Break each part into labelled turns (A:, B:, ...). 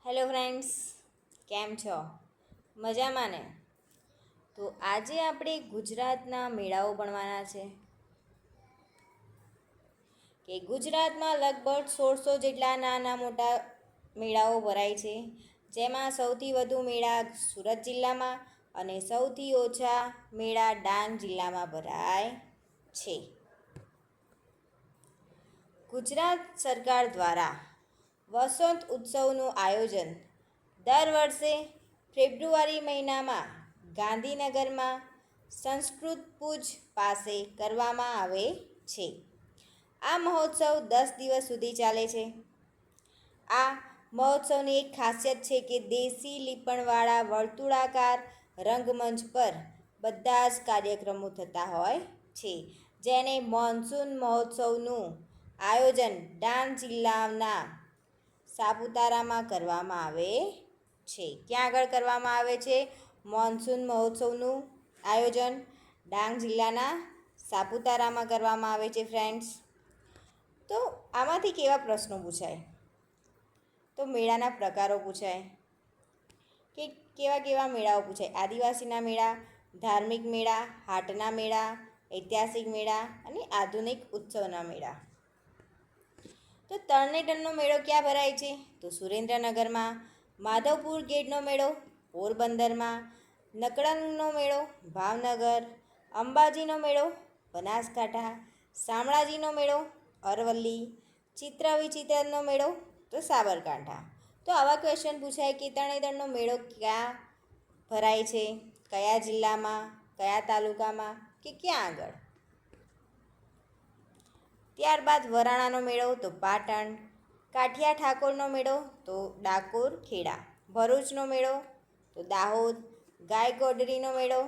A: Hello friends, કેમ છો? મજામાં ને? તો આજે આપણે ગુજરાતના મેળાઓ ભણવાના છે કે ગુજરાતમાં લગભગ 1600 જેટલા નાના મોટા મેળાઓ ભરાય છે, જેમાં સૌથી વધુ મેળા સુરત જિલ્લામાં અને સૌથી ઓછા મેળા ડાંગ જિલ્લામાં ભરાય છે. ગુજરાત સરકાર દ્વારા વસંત ઉત્સવનું આયોજન દર વર્ષે ફેબ્રુઆરી મહિનામાં ગાંધીનગરમાં સંસ્કૃત પૂજ પાસે કરવામાં આવે છે. આ મહોત્સવ 10 દિવસ સુધી ચાલે છે. આ મહોત્સવની એક ખાસિયત છે કે દેશી લીપણવાળા વર્તુળાકાર રંગમંચ પર બધા જ કાર્યક્રમો થતા હોય છે, જેને મોન્સૂન મહોત્સવનું આયોજન ડાંગ જિલ્લાના સાપુતારામાં કરવામાં આવે છે. ક્યાં આગળ કરવામાં આવે છે મોન્સૂન મહોત્સવનું આયોજન? ડાંગ જિલ્લાના સાપુતારામાં કરવામાં આવે છે ફ્રેન્ડ્સ. તો આમાંથી કેવા પ્રશ્નો પૂછાય? તો મેળાના પ્રકારો પૂછાય કે કેવા કેવા મેળાઓ પૂછાય. આદિવાસીના મેળા, ધાર્મિક મેળા, હાટના મેળા, ઐતિહાસિક મેળા અને આધુનિક ઉત્સવના મેળા. તો તરણેતરનો મેળો ક્યાં ભરાય છે? તો સુરેન્દ્રનગરમાં. માધવપુર ગેટનો મેળો પોરબંદરમાં. નકળંગનો મેળો ભાવનગર. અંબાજીનો મેળો બનાસકાંઠા. શામળાજીનો મેળો અરવલ્લી. ચિત્ર વિચિત્રનો મેળો તો સાબરકાંઠા. તો આવા ક્વેશ્ચન પૂછાય કે તરણેતરનો મેળો ક્યાં ભરાય છે, કયા જિલ્લામાં, કયા તાલુકામાં કે ક્યાં આગળ. ત્યારબાદ વરાણાનો મેળો તો પાટણ. કાઠિયા ઠાકોરનો મેળો તો ડાકોર ખેડા. ભરૂચનો મેળો તો દાહોદ. ગાયગોડરીનો મેળો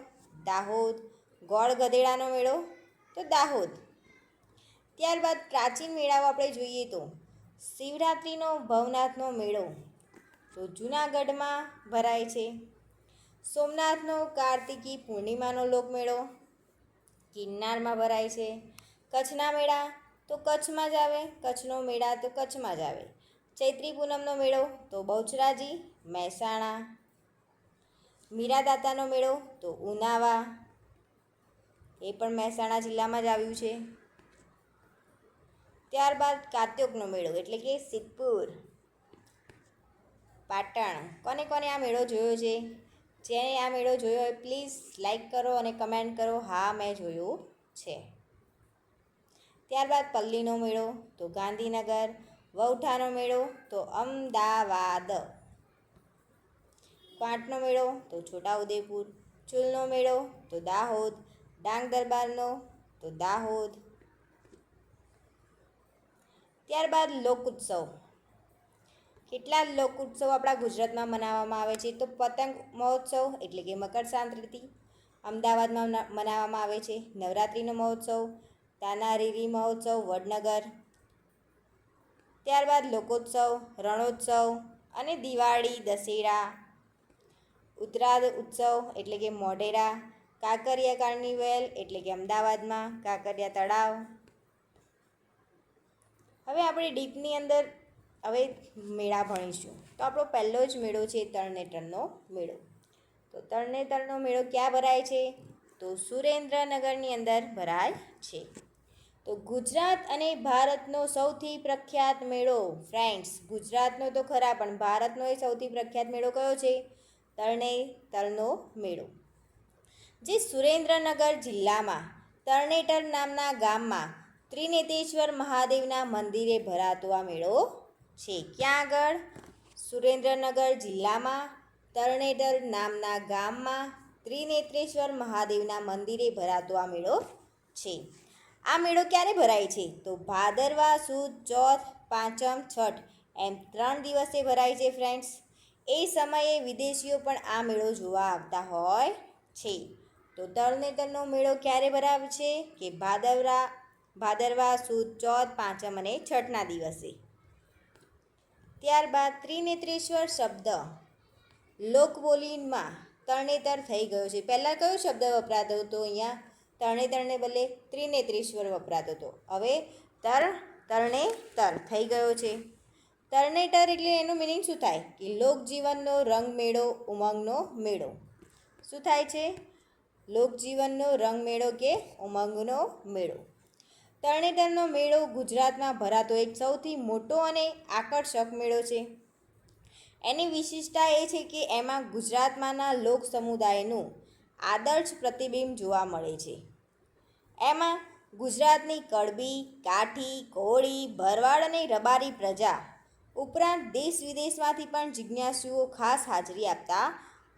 A: દાહોદ. ગોળ ગધેડાનો મેળો તો દાહોદ. ત્યારબાદ પ્રાચીન મેળાઓ આપણે જોઈએ તો શિવરાત્રિનો ભવનાથનો મેળો તો જૂનાગઢમાં ભરાય છે. સોમનાથનો કાર્તિકી પૂર્ણિમાનો લોકમેળો ગિરનારમાં ભરાય છે. કચ્છના મેળા તો કચ્છમાં જ આવે, કચ્છનો મેળા તો કચ્છમાં જ આવે. ચૈત્રી પૂનમનો મેળો તો બહુચરાજી મહેસાણા. મીરાદાતાનો મેળો તો ઉનાવા, એ પણ મહેસાણા જિલ્લામાં જ આવ્યું છે. ત્યારબાદ કાત્યોકનો મેળો એટલે કે સિદ્ધપુર પાટણ. કોને કોને આ મેળો જોયો છે? જેને આ મેળો જોયો હોય પ્લીઝ લાઈક કરો અને કમેન્ટ કરો, હા મેં જોયો છે. ત્યારબાદ પલ્લીનો મેળો તો ગાંધીનગર. વૌઠાનો મેળો તો અમદાવાદ. ક્વાંટનો મેળો તો છોટાઉદેપુર. ચૂલનો મેળો તો દાહોદ. ડાંગ દરબારનો તો દાહોદ. ત્યારબાદ લોકોત્સવ. કેટલા લોકોત્સવ આપણા ગુજરાતમાં મનાવવામાં આવે છે? તો પતંગ મહોત્સવ એટલે કે મકર સંક્રાંતિ અમદાવાદમાં મનાવવામાં આવે છે. નવરાત્રિનો મહોત્સવ તાનારીરી મહોત્સવ વડનગર. ત્યારબાદ લોકોત્સવ, રણોત્સવ અને દિવાળી દશેરા. ઉત્તરાધ ઉત્સવ એટલે કે મોઢેરા. કાંકરિયા કાર્નિવલ એટલે કે અમદાવાદમાં કાંકરિયા તળાવ. હવે આપણે ડીપની અંદર મેળા ભણીશું. તો આપણો પહેલો જ મેળો છે તરણેતરનો મેળો. તો તરણેતરનો મેળો ક્યાં ભરાય છે? તો સુરેન્દ્રનગરની અંદર ભરાય છે. તો ગુજરાત અને ભારતનો સૌથી પ્રખ્યાત મેળો ફ્રેન્ડ્સ, ગુજરાતનો તો ખરા પણ ભારતનો એ સૌથી પ્રખ્યાત મેળો કયો છે? તરણેતરનો મેળો, જે સુરેન્દ્રનગર જિલ્લામાં તરણેતર નામના ગામમાં ત્રિનેત્રેશ્વર મહાદેવના મંદિરે ભરાતો આ મેળો છે. ક્યાં આગળ? સુરેન્દ્રનગર જિલ્લામાં તરણેતર નામના ગામમાં ત્રિનેત્રેશ્વર મહાદેવના મંદિરે ભરાતો આ મેળો છે. આ મેળો ક્યારે ભરાય છે? તો ભાદરવા સુદ ચોથ, પાંચમ, છઠ એમ 3 દિવસે ભરાય છે ફ્રેન્ડ્સ. એ સમયે વિદેશીઓ પણ આ મેળો જોવા આવતા હોય છે. તો તરણેતરનો મેળો ક્યારે ભરાય છે? કે ભાદરવા સુદ ચોથ, પાંચમ અને છઠના દિવસે. ત્યારબાદ ત્રિનેત્રેશ્વર શબ્દ લોકબોલીમાં તરણેતર થઈ ગયો છે. પહેલાં કયો શબ્દ વપરાતો હતો? અહીંયા તરણેતરને બદલે ત્રિનેત્રેશ્વર વપરાતો હતો. હવે તરણેતર થઈ ગયો છે. તરણેતર એટલે એનું મિનિંગ શું શું થાય કે લોકજીવનનો રંગમેળો, ઉમંગનો મેળો. શું થાય છે? લોકજીવનનો રંગમેળો કે ઉમંગનો મેળો. તરણેતરનો મેળો ગુજરાતમાં ભરાતો એક સૌથી મોટો અને આકર્ષક મેળો છે. એની વિશિષ્ટતા એ છે કે એમાં ગુજરાતમાંના લોક સમુદાયનું આદર્શ પ્રતિબિંબ જોવા મળે છે. એમાં ગુજરાતની કડબી, કાઠી, કોળી, ભરવાડ અને રબારી પ્રજા ઉપરાંત દેશ વિદેશમાંથી પણ જિજ્ઞાસુઓ ખાસ હાજરી આપતા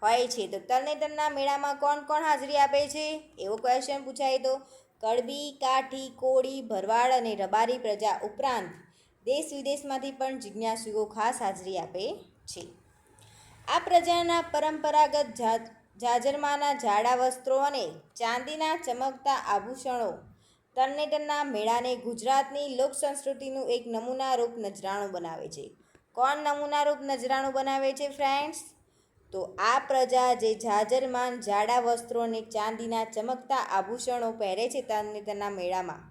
A: હોય છે. તો તરણેતરના મેળામાં કોણ કોણ હાજરી આપે છે? એવો ક્વેશ્ચન પૂછાય તો કડબી, કાઠી, કોળી, ભરવાડ અને રબારી પ્રજા ઉપરાંત દેશ વિદેશમાંથી પણ જિજ્ઞાસુઓ ખાસ હાજરી આપે છે. આ પ્રજાના પરંપરાગત જાજરમાના જાડા વસ્ત્રો અને ચાંદીના ચમકતા આભૂષણો તરણેતરના મેળાને ગુજરાતની લોક સંસ્કૃતિનું એક નમૂનારૂપ નજરાણું બનાવે છે. કોણ નમૂનારૂપ નજરાણું બનાવે છે ફ્રેન્ડ્સ? તો આ પ્રજા જે જાજરમાન જાડા વસ્ત્રો અને ચાંદીના ચમકતા આભૂષણો પહેરે છે તરણેતરના મેળામાં,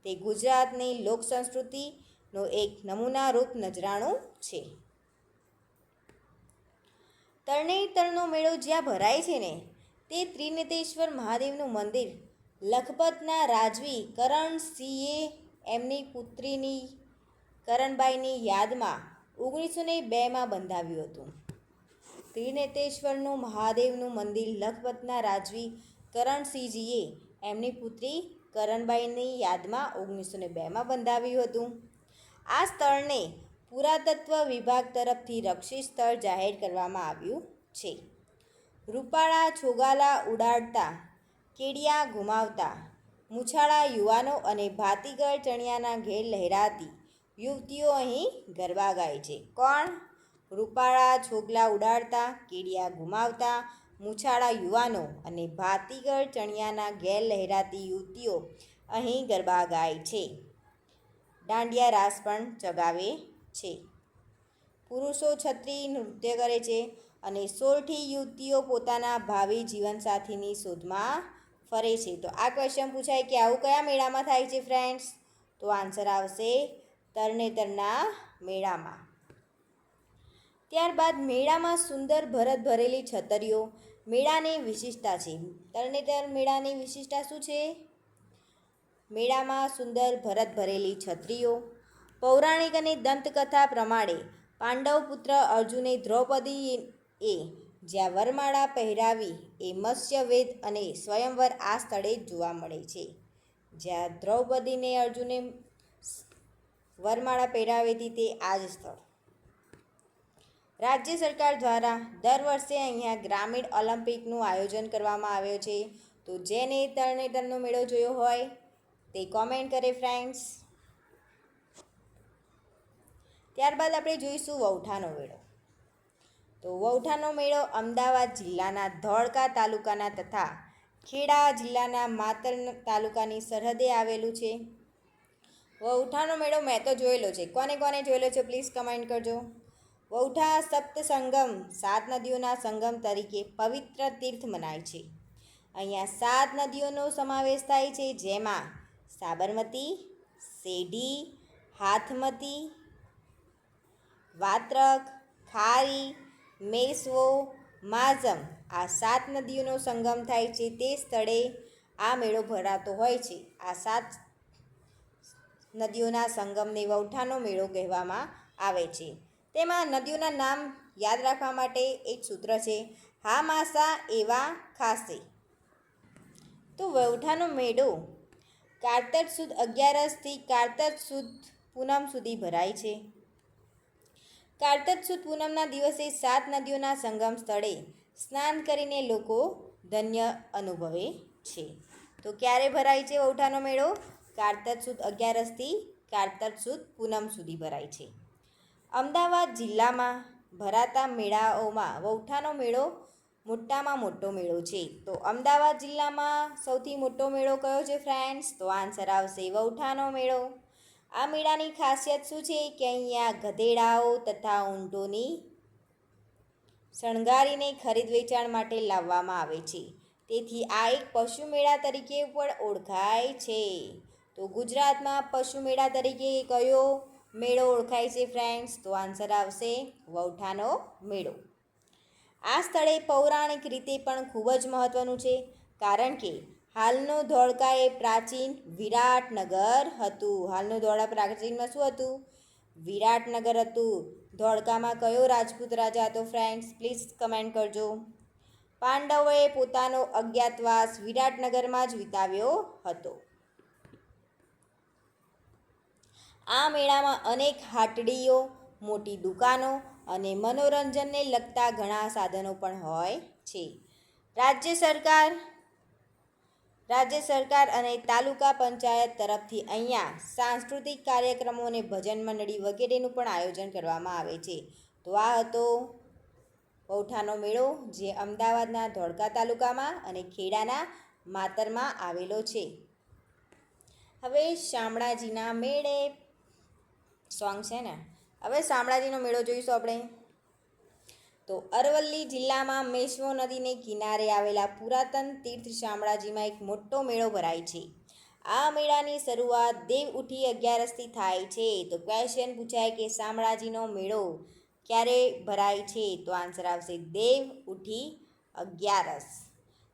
A: તે ગુજરાતની લોક સંસ્કૃતિનો એક નમૂનારૂપ નજરાણું છે. તરણેતરનો મેળો જ્યાં ભરાય છે ને, તે ત્રિનેત્રેશ્વર મહાદેવનું મંદિર લખપતના રાજવી કરણસિંહે એમની પુત્રીની કરણબાઈની યાદમાં 1902માં બંધાવ્યું હતું. ત્રિનેત્રેશ્વરનું મહાદેવનું મંદિર લખપતના રાજવી કરણસિંહજીએ એમની પુત્રી કરણબાઈની યાદમાં 1902માં બંધાવ્યું હતું. આ સ્થળને પુરાતત્વ વિભાગ તરફથી રક્ષિત સ્થળ જાહેર કરવામાં આવ્યું છે. રૂપાળા છોગાલા ઉડાડતા, કેડિયા ઘુમાવતા, મૂછાળા યુવાનો અને ભાતીગળ ચણિયાના ઘેર લહેરાતી યુવતીઓ અહીં ગરબા ગાય છે. કોણ? રૂપાળા છોગલા ઉડાડતા, કેડિયા ઘુમાવતા, મૂછાળા યુવાનો અને ભાતીગળ ચણિયાના ઘેર લહેરાતી યુવતીઓ અહીં ગરબા ગાય છે. દાંડિયા રાસ પણ ચગાવે છે. પુરુષો છત્રી નૃત્ય કરે છે અને સોરઠી યુવતીઓ પોતાના ભાવિ જીવનસાથીની શોધમાં ફરે છે. તો આ ક્વેશ્ચન પૂછાય કે આવું કયા મેળામાં થાય છે ફ્રેન્ડ્સ? તો આન્સર આવશે તરણેતરના મેળામાં. ત્યારબાદ મેળામાં સુંદર ભરત ભરેલી છતરીઓ મેળાની વિશિષ્ટતા છે. તરણેતર મેળાની વિશિષ્ટતા શું છે? મેળામાં સુંદર ભરત ભરેલી છત્રીઓ. પૌરાણિક અને દંતકથા પ્રમાણે પાંડવ પુત્ર અર્જુને દ્રૌપદીએ જ્યાં વરમાળા પહેરાવી એ મત્સ્યવેદ અને સ્વયંવર આ સ્થળે જ જોવા મળે છે. જ્યાં દ્રૌપદીને અર્જુને વરમાળા પહેરાવી હતી તે આ જ સ્થળ. રાજ્ય સરકાર દ્વારા દર વર્ષે અહીંયા ગ્રામીણ ઓલિમ્પિકનું આયોજન કરવામાં આવ્યું છે. તો જેને તરણેતરનો મેળો જોયો હોય તે કોમેન્ટ કરે ફ્રેન્ડ્સ. ત્યારબાદ આપણે જોઈશું વૌઠાનો મેળો. તો વૌઠાનો મેળો અમદાવાદ જિલ્લાના ધોળકા તાલુકાના તથા ખેડા જિલ્લાના માતર તાલુકાની સરહદે આવેલું છે. વૌઠાનો મેળો મેં તો જોયેલો છે. કોને કોને જોયેલો છે પ્લીઝ કમેન્ટ કરજો. વૌઠા સપ્ત સંગમ, 7 નદીઓના સંગમ તરીકે પવિત્ર તીર્થ મનાય છે. અહીંયા 7 નદીઓનો સમાવેશ થાય છે, જેમાં સાબરમતી, સેઢી, હાથમતી, વાત્રક, ખારી, મેસવો, માઝમ આ 7 નદીઓનો સંગમ થાય છે. તે સ્થળે આ મેળો ભરાતો હોય છે. આ 7 નદીઓના સંગમને વૌઠાનો મેળો કહેવામાં આવે છે. તેમાં નદીઓના નામ યાદ રાખવા માટે એક સૂત્ર છે, હા માસા એવા ખાસે. તો વૌઠાનો મેળો કારતક સુદ 11થી કારતક સુદ પૂનમ સુધી ભરાય છે. કારતક સુદ પૂનમના દિવસે 7 નદીઓના સંગમ સ્થળે સ્નાન કરીને લોકો ધન્ય અનુભવે છે. તો ક્યારે ભરાય છે વૌઠાનો મેળો? કારતક સુદ 11થી કારતક સુદ પૂનમ સુધી ભરાય છે. અમદાવાદ જિલ્લામાં ભરાતા મેળાઓમાં વૌઠાનો મેળો મોટામાં મોટો મેળો છે. તો અમદાવાદ જિલ્લામાં સૌથી મોટો મેળો કયો છે ફ્રેન્ડ્સ? તો આન્સર આવશે વૌઠાનો મેળો. આ મેળાની ખાસિયત શું છે કે અહીંયા ગધેડાઓ તથા ઊંટોની શણગારીને ખરીદ વેચાણ માટે લાવવામાં આવે છે. તેથી આ એક પશુ મેળા તરીકે પણ ઓળખાય છે. તો ગુજરાતમાં પશુ મેળા તરીકે કયો મેળો ઓળખાય છે ફ્રેન્ડ્સ? તો આન્સર આવશે વૌઠાનો મેળો. આ સ્થળે પૌરાણિક રીતે પણ ખૂબ જ મહત્ત્વનું છે, કારણ કે હાલનું ધોળકા એ પ્રાચીન વિરાટનગર હતું. હાલનું ધોળકા પ્રાચીનમાં શું હતું? વિરાટનગર હતું. ધોળકામાં કયો રાજપૂત રાજા હતો ફ્રેન્ડ્સ? પ્લીઝ કમેન્ટ કરજો. પાંડવોએ પોતાનો અજ્ઞાતવાસ વિરાટનગરમાં જ વિતાવ્યો હતો. આ મેળામાં અનેક હાટડીઓ, મોટી દુકાનો અને મનોરંજનને લગતા ઘણા સાધનો પણ હોય છે. રાજ્ય સરકાર અને તાલુકા પંચાયત તરફથી અહીંયા સાંસ્કૃતિક કાર્યક્રમો અને ભજન મંડળી વગેરેનું પણ આયોજન કરવામાં આવે છે. તો આ હતો વૌઠાનો મેળો, જે અમદાવાદના ધોળકા તાલુકામાં અને ખેડાના માતરમાં આવેલો છે. હવે શામળાજીના મેળે સોંગ છે ને, હવે શામળાજીનો મેળો જોઈશું આપણે. તો અરવલ્લી જિલ્લામાં મેશ્વો નદીને કિનારે આવેલા પુરાતન તીર્થ શામળાજીમાં એક મોટો મેળો ભરાય છે. આ મેળાની શરૂઆત દેવ ઉઠી 11 થાય છે. તો ક્વેશ્ચન પૂછાય કે શામળાજીનો મેળો ક્યારે ભરાય છે? તો આન્સર આવશે દેવ ઉઠી 11,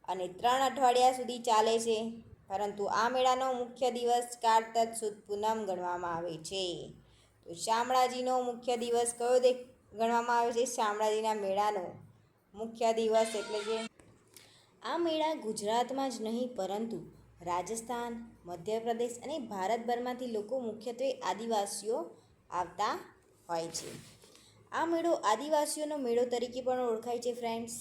A: અને 3 અઠવાડિયા સુધી ચાલે છે. પરંતુ આ મેળાનો મુખ્ય દિવસ કારતક સુદ પૂનમ ગણવામાં આવે છે. તો શામળાજીનો મુખ્ય દિવસ કયો ગણવામાં આવે છે? શામળાજીના મેળાનો મુખ્ય દિવસ એટલે કે આ મેળા ગુજરાતમાં જ નહીં પરંતુ રાજસ્થાન, મધ્યપ્રદેશ અને ભારતભરમાંથી લોકો, મુખ્યત્વે આદિવાસીઓ આવતા હોય છે. આ મેળો આદિવાસીઓનો મેળો તરીકે પણ ઓળખાય છે ફ્રેન્ડ્સ.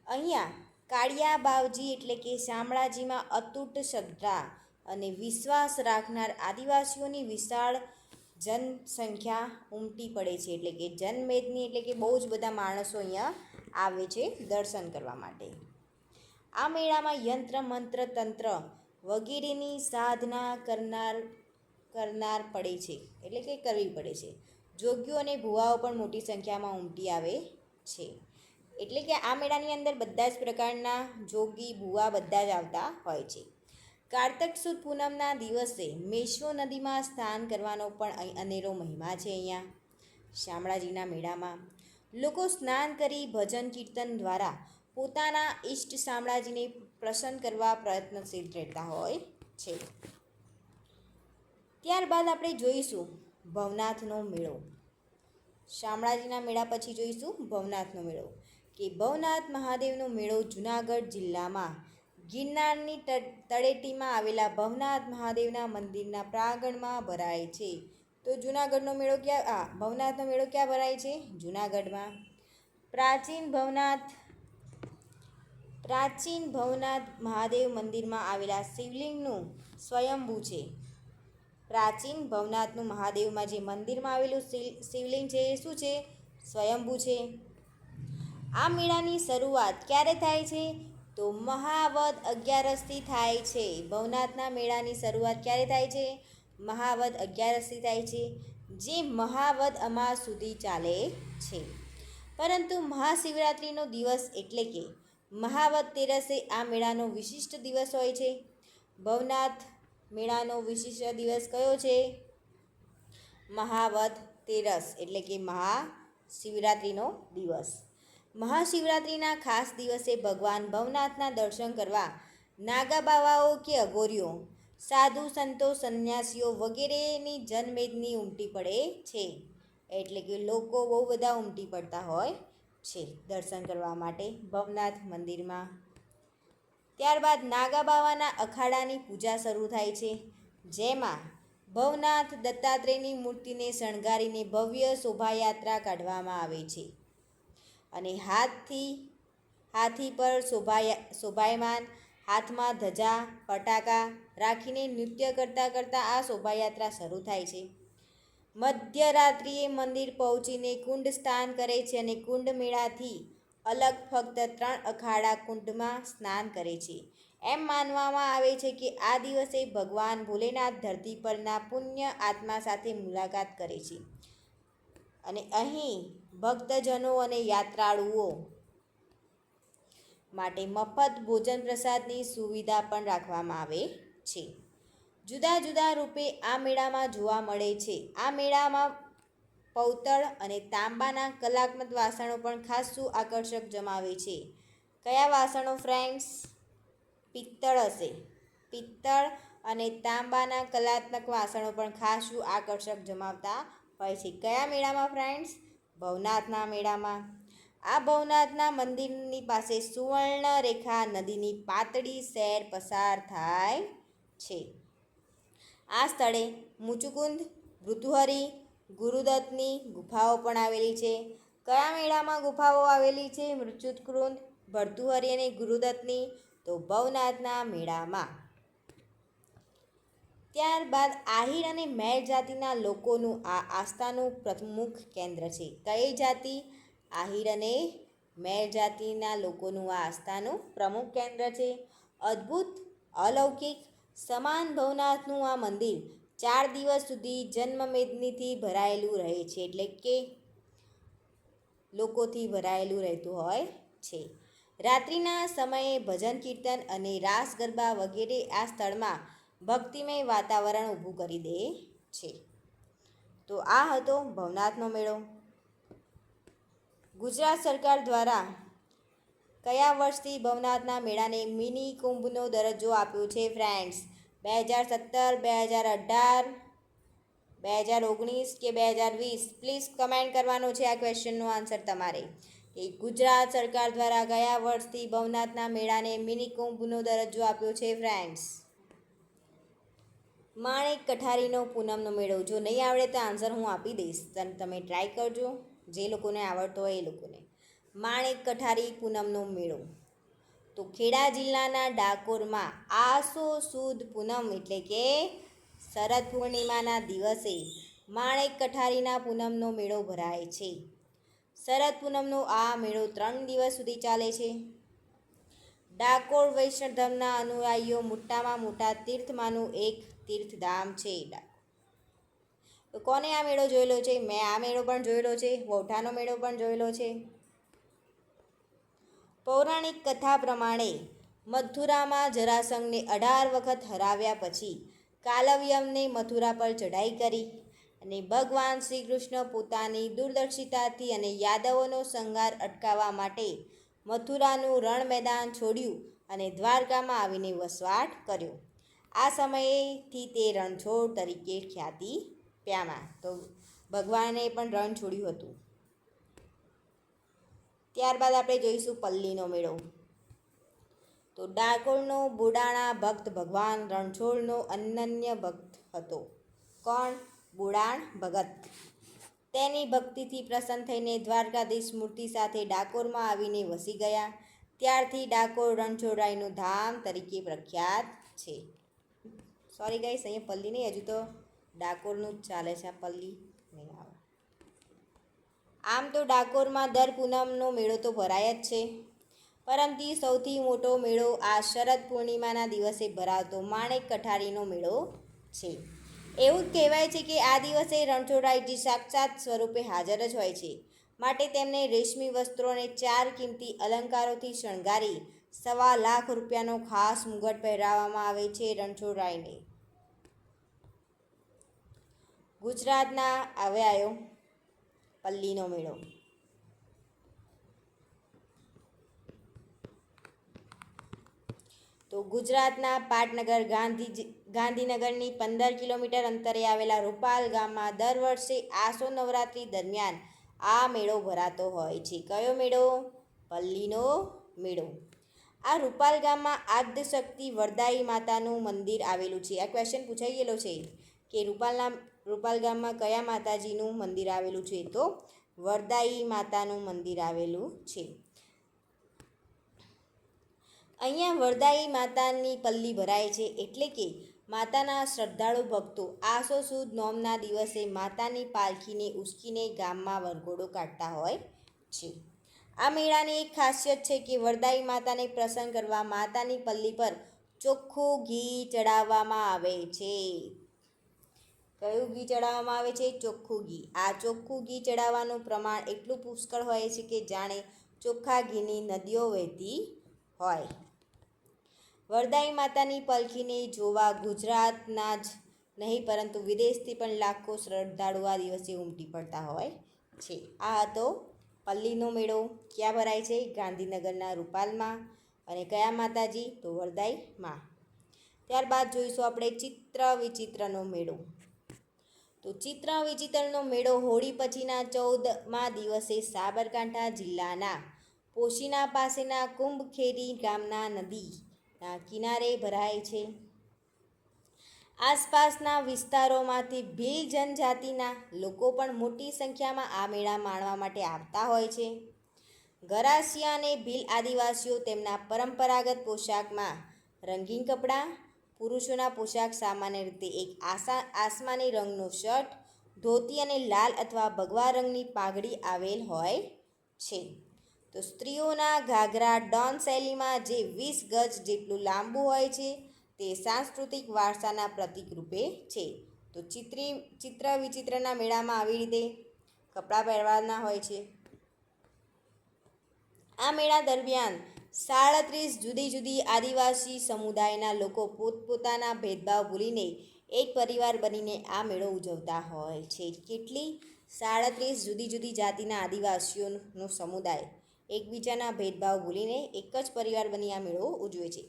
A: અહીંયા કાળિયા બાવજી એટલે કે શામળાજીમાં અતૂટ શ્રદ્ધા અને વિશ્વાસ રાખનાર આદિવાસીઓની વિશાળ જનસંખ્યા ઉમટી પડે છે. એટલે કે જનમેદની, એટલે કે બહુ જ બધા માણસો અહીંયા આવે છે દર્શન કરવા માટે. આ મેળામાં યંત્ર, મંત્ર, તંત્ર વગેરેની સાધના કરનાર પડે છે, એટલે કે કરવી પડે છે. જોગીઓ અને ભુવાઓ પણ મોટી સંખ્યામાં ઉમટી આવે છે. એટલે કે આ મેળાની અંદર બધા જ પ્રકારના જોગી, ભુવા બધા જ આવતા હોય છે. કારતક સુદ પૂનમના દિવસે મેશ્વો નદીમાં સ્નાન કરવાનો પણ અહીં અનેરો મહિમા છે. અહીંયા શામળાજીના મેળામાં લોકો સ્નાન કરી ભજન કીર્તન દ્વારા પોતાના ઈષ્ટ શામળાજીને પ્રસન્ન કરવા પ્રયત્નશીલ રહેતા હોય છે. ત્યારબાદ આપણે જોઈશું ભવનાથનો મેળો. શામળાજીના મેળા પછી જોઈશું ભવનાથનો મેળો. કે ભવનાથ મહાદેવનો મેળો જૂનાગઢ જિલ્લામાં ગિરનારની તળેટીમાં આવેલા ભવનાથ મહાદેવના મંદિરના પ્રાંગણમાં ભરાય છે. તો જૂનાગઢનો મેળો ભવનાથનો મેળો ક્યાં ભરાય છે? જૂનાગઢમાં. પ્રાચીન ભવનાથ મહાદેવ મંદિરમાં આવેલા શિવલિંગનું સ્વયંભૂ છે. પ્રાચીન ભવનાથનું મહાદેવમાં જે મંદિરમાં આવેલું શિવલિંગ છે એ શું છે? સ્વયંભૂ છે. આ મેળાની શરૂઆત ક્યારે થાય છે? તો મહાવદ 11થી થાય છે. ભવનાથના મેળાની શરૂઆત ક્યારે થાય છે? મહાવદ 11થી થાય છે, જે મહાવદ અમાસ સુધી ચાલે છે. પરંતુ મહાશિવરાત્રિનો દિવસ એટલે કે મહાવદ તેરસે આ મેળાનો વિશિષ્ટ દિવસ હોય છે. ભવનાથ મેળાનો વિશિષ્ટ દિવસ કયો છે? મહાવદ તેરસ, એટલે કે મહાશિવરાત્રિનો દિવસ. મહાશિવરાત્રિના ખાસ દિવસે ભગવાન ભવનાથના દર્શન કરવા નાગા બાવાઓ કે અઘોરીઓ, સાધુ સંતો, સંન્યાસીઓ વગેરેની જનમેદની ઉમટી પડે છે. એટલે કે લોકો બહુ બધા ઉમટી પડતા હોય છે દર્શન કરવા માટે ભવનાથ મંદિરમાં. ત્યારબાદ નાગા બાવાના અખાડાની પૂજા શરૂ થાય છે, જેમાં ભવનાથ દત્તાત્રેયની મૂર્તિને શણગારીને ભવ્ય શોભાયાત્રા કાઢવામાં આવે છે. અને હાથી પર શોભાયમાન, હાથમાં ધજા, ફટાકા રાખીને નૃત્ય કરતાં આ શોભાયાત્રા શરૂ થાય છે. મધ્યરાત્રિએ મંદિર પહોંચીને કુંડ સ્નાન કરે છે, અને કુંડ મેળાથી અલગ ફક્ત 3 અખાડા કુંડમાં સ્નાન કરે છે. એમ માનવામાં આવે છે કે આ દિવસે ભગવાન ભોલેનાથ ધરતી પરના પુણ્ય આત્મા સાથે મુલાકાત કરે છે, અને અહીં ભક્તજનો અને યાત્રાળુઓ માટે મફત ભોજન પ્રસાદની સુવિધા પણ રાખવામાં આવે છે. જુદા જુદા રૂપે આ મેળામાં જોવા મળે છે. આ મેળામાં પૌતળ અને તાંબાના કલાત્મક વાસણો પણ ખાસું આકર્ષક જમાવે છે. કયા વાસણો ફ્રેન્ડ્સ? પિત્તળ હશે. પિત્તળ અને તાંબાના કલાત્મક વાસણો પણ ખાસું આકર્ષક જમાવતા હોય છે. કયા મેળામાં ફ્રેન્ડ્સ? ભવનાથના મેળામાં. આ ભવનાથના મંદિરની પાસે સુવર્ણરેખા નદીની પાતળી સૈર પસાર થાય છે. આ સ્થળે મુચુકુંદ, ભૃતુહરિ, ગુરુદત્તની ગુફાઓ પણ આવેલી છે. કયા મેળામાં ગુફાઓ આવેલી છે? મુચુકુંદ, ભર્તૃહરિ અને ગુરુદત્તની? તો ભવનાથના મેળામાં. ત્યારબાદ આહિર અને મેળ જાતિના લોકોનું આ આસ્થાનું પ્રમુખ કેન્દ્ર છે. કઈ જાતિ? આહિર અને મેળ જાતિના લોકોનું આ આસ્થાનું પ્રમુખ કેન્દ્ર છે. અદ્ભુત, અલૌકિક, સમાન ભવનાથનું આ મંદિર 4 દિવસ સુધી જન્મમેદનીથી ભરાયેલું રહે છે, એટલે કે લોકોથી ભરાયેલું રહેતું હોય છે. રાત્રિના સમયે ભજન કીર્તન અને રાસ ગરબા વગેરે આ સ્થળમાં ભક્તિમય વાતાવરણ ઊભું કરી દે છે. તો આ હતો ભવનાથનો મેળો. ગુજરાત સરકાર દ્વારા કયા વર્ષથી ભવનાથના મેળાને મિની કુંભનો દરજ્જો આપ્યો છે ફ્રેન્ડ્સ? 2017, 2018, 2019 કે 2020? પ્લીઝ કમેન્ટ કરવાનો છે આ ક્વેશ્ચનનો આન્સર તમારે. કે ગુજરાત સરકાર દ્વારા કયા વર્ષથી ભવનાથના મેળાને મિની કુંભનો દરજ્જો આપ્યો છે ફ્રેન્ડ્સ? માણેક કઠારીનો પૂનમનો મેળો. જો નહીં આવડે તો આન્સર હું આપી દઈશ, તમે ટ્રાય કરજો, જે લોકોને આવડતો હોય એ લોકોને. માણેક કઠારી પૂનમનો મેળો તો ખેડા જિલ્લાના ડાકોરમાં આસો સુદ પૂનમ એટલે કે શરદ પૂર્ણિમાના દિવસે માણેક કઠારીના પૂનમનો મેળો ભરાય છે. શરદ પૂનમનો આ મેળો 3 દિવસ સુધી ચાલે છે. ડાકોર વૈષ્ણવ ધર્મના અનુયાયીઓ મોટામાં મોટા તીર્થમાંનું એક તીર્થધામ છે. તો કોને આ મેળો જોયેલો છે? મેં આ મેળો પણ જોયેલો છે. વૌઠાનો મેળો પણ જોયેલો છે. પૌરાણિક કથા પ્રમાણે મથુરામાં જરાસંઘને 18 વખત હરાવ્યા પછી કાલવ્યમને મથુરા પર ચઢાઈ કરી અને ભગવાન શ્રી કૃષ્ણ પોતાની દૂરદર્શિતાથી અને યાદવોનો સંહાર અટકાવવા માટે મથુરાનું રણ મેદાન છોડ્યું અને દ્વારકામાં આવીને વસવાટ કર્યો. આ સમયેથી તે રણછોડ તરીકે ખ્યાતિ પામ્યા. તો ભગવાને પણ રણ છોડ્યું હતું. ત્યારબાદ આપણે જોઈશું પલ્લીનો મેળો. તો ડાકોરનો બુડાણા ભક્ત ભગવાન રણછોડનો અનન્ય ભક્ત હતો. કોણ? બુડાણ ભગત. તેની ભક્તિથી પ્રસન્ન થઈને દ્વારકાધીશ મૂર્તિ સાથે ડાકોરમાં આવીને વસી ગયા. ત્યારથી ડાકોર રણછોડરાયનું ધામ તરીકે પ્રખ્યાત છે. સોરી ગાઈસ, અહીંયા પલ્લી નહીં, હજુ તો ડાકોરનું જ ચાલે છે. આ પલ્લી નહીં આવે. આમ તો ડાકોરમાં દર પૂનમનો મેળો તો ભરાય જ છે, પરંતુ સૌથી મોટો મેળો આ શરદ પૂર્ણિમાના દિવસે ભરાતો માણેક કઠારીનો મેળો છે. એવું જ કહેવાય છે કે આ દિવસે રણછોડરાયજી સાક્ષાત સ્વરૂપે હાજર જ હોય છે, માટે તેમને રેશમી વસ્ત્રો અને 4 કિંમતી અલંકારોથી શણગારી 1.25 લાખ રૂપિયાનો ખાસ મુગટ પહેરાવવામાં આવે છે રણછોડરાયને. ગુજરાતના હવે આવ્યો પલ્લીનો મેળો. તો ગુજરાતના પાટનગર ગાંધીનગરની 15 કિલોમીટર અંતરે આવેલા રૂપાલ ગામમાં દર વર્ષે આસો નવરાત્રિ દરમિયાન આ મેળો ભરાતો હોય છે. કયો મેળો? પલ્લીનો મેળો. આ રૂપાલ ગામમાં આદ્યશક્તિ વરદાયી માતાનું મંદિર આવેલું છે. આ ક્વેશ્ચન પૂછાઈ ગયેલો છે કે રૂપાલ ગામમાં કયા માતાજીનું મંદિર આવેલું છે? તો વરદાયી માતાનું મંદિર આવેલું છે. અહીંયા વરદાયી માતાની પલ્લી ભરાય છે, એટલે કે માતાના શ્રદ્ધાળુ ભક્તો આસો સુદ નોમના દિવસે માતાની પાલખીને ઉંચકીને ગામમાં વરઘોડો કાઢતા હોય છે. આ મેળાની એક ખાસિયત છે કે વરદાયી માતાને પ્રસન્ન કરવા માતાની પલ્લી પર ચોખ્ખું ઘી ચડાવવામાં આવે છે. કયું ઘી ચડાવવામાં આવે છે? ચોખ્ખું ઘી. આ ચોખ્ખું ઘી ચડાવવાનું પ્રમાણ એટલું પુષ્કળ હોય છે કે જાણે ચોખ્ખા ઘીની નદીઓ વહેતી હોય. વરદાઈ માતાની પલખીને જોવા ગુજરાતના જ નહીં પરંતુ વિદેશથી પણ લાખો શ્રદ્ધાળુઓ આ દિવસે ઉમટી પડતા હોય છે. આ હતો પલ્લીનો મેળો. ક્યાં ભરાય છે? ગાંધીનગરના રૂપાલમાં. અને કયા માતાજી? તો વરદાઈ માં. ત્યારબાદ જોઈશું આપણે ચિત્ર વિચિત્રનો મેળો. તો ચિત્ર વિચિત્રનો મેળો હોળી પછીના 14મા દિવસે સાબરકાંઠા જિલ્લાના પોશીના પાસેના કુંભખેરી ગામના નદીના કિનારે ભરાય છે. આસપાસના વિસ્તારોમાંથી ભીલ જનજાતિના લોકો પણ મોટી સંખ્યામાં આ મેળા માણવા માટે આવતા હોય છે. ગરાસિયા અને ભીલ આદિવાસીઓ તેમના પરંપરાગત પોશાકમાં રંગીન કપડાં, પુરુષોના પોશાક સામાન્ય રીતે એક આસમાની રંગનો શર્ટ, ધોતી અને લાલ અથવા ભગવા રંગની પાઘડી આવેલ હોય છે. તો સ્ત્રીઓના ઘાઘરા ડોન શૈલીમાં જે 20 ગજ જેટલું લાંબુ હોય છે તે સાંસ્કૃતિક વારસાના પ્રતીક રૂપે છે. તો ચિત્ર વિચિત્રના મેળામાં આવી રીતે કપડાં પહેરવાના હોય છે. આ મેળા દરમિયાન 37 જુદી જુદી આદિવાસી સમુદાયના લોકો પોતપોતાના ભેદભાવ ભૂલીને એક પરિવાર બનીને આ મેળો ઉજવતા હોય છે. કેટલી? 37 જુદી જુદી જાતિના આદિવાસીઓનો સમુદાય એકબીજાના ભેદભાવ ભૂલીને એક જ પરિવાર બની આ મેળો ઉજવે છે.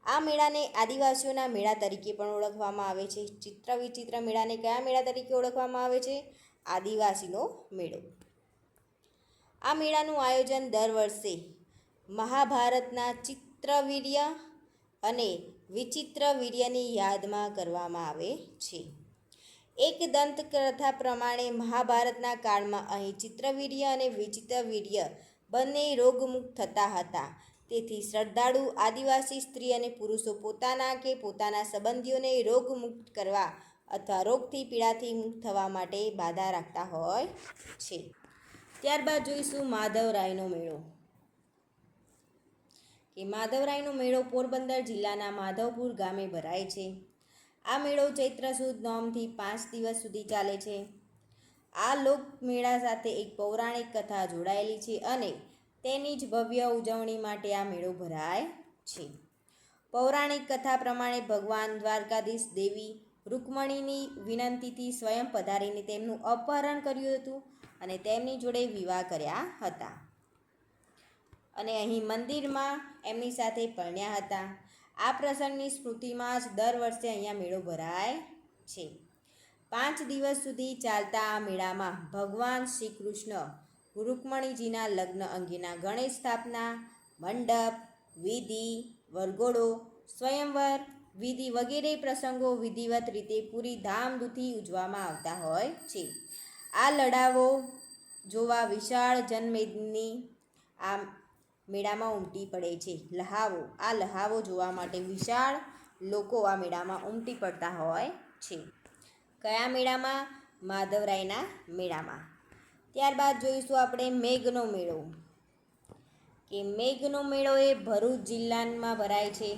A: આ મેળાને આદિવાસીઓના મેળા તરીકે પણ ઓળખવામાં આવે છે. ચિત્ર વિચિત્ર મેળાને કયા મેળા તરીકે ઓળખવામાં આવે છે? આદિવાસીનો મેળો. આ મેળાનું આયોજન દર વર્ષે મહાભારતના ચિત્રવીર્ય અને વિચિત્રવીર્યની યાદમાં કરવામાં આવે છે. એક દંતકથા પ્રમાણે મહાભારતના કાળમાં અહીં ચિત્રવીર્ય અને વિચિત્રવીર્ય બંને રોગમુક્ત થતા હતા. તેથી શ્રદ્ધાળુ આદિવાસી સ્ત્રી અને પુરુષો પોતાના કે પોતાના સંબંધીઓને રોગમુક્ત કરવા અથવા રોગથી પીડાથી મુક્ત થવા માટે બાધા રાખતા હોય છે. ત્યારબાદ જોઈશું માધવરાયનો મેળો. કે માધવરાયનો મેળો પોરબંદર જિલ્લાના માધવપુર ગામે ભરાય છે. આ મેળો ચૈત્ર સુદ નોમથી 5 દિવસ સુધી ચાલે છે. આ લોકમેળા સાથે એક પૌરાણિક કથા જોડાયેલી છે અને તેની જ ભવ્ય ઉજવણી માટે આ મેળો ભરાય છે. પૌરાણિક કથા પ્રમાણે ભગવાન દ્વારકાધીશ દેવી રૂકમણીની વિનંતીથી સ્વયં પધારીને તેમનું અપહરણ કર્યું હતું અને તેમની જોડે વિવાહ કર્યા હતા અને અહીં મંદિરમાં એમની સાથે પરણ્યા હતા. આ પ્રસંગની સ્મૃતિમાં જ દર વર્ષે અહીંયા મેળો ભરાય છે. 5 દિવસ સુધી ચાલતા આ મેળામાં ભગવાન શ્રી કૃષ્ણ રૂકમણીજીના લગ્ન અંગેના ગણેશ સ્થાપના, મંડપ, વિધિ, વરઘોડો, સ્વયંવર વિધિ વગેરે પ્રસંગો વિધિવત રીતે પૂરી ધામધૂમથી ઉજવવામાં આવતા હોય છે. આ લડાવો જોવા વિશાળ જનમેદની આ મેળામાં ઉમટી પડે છે. આ લહાવો જોવા માટે વિશાળ લોકો આ મેળામાં ઉમટી પડતા હોય છે. કયા મેળામાં? માધવરાયના મેળામાં. ત્યારબાદ જોઈશું આપણે મેઘનો મેળો. કે મેઘનો મેળો એ ભરૂચ જિલ્લામાં ભરાય છે,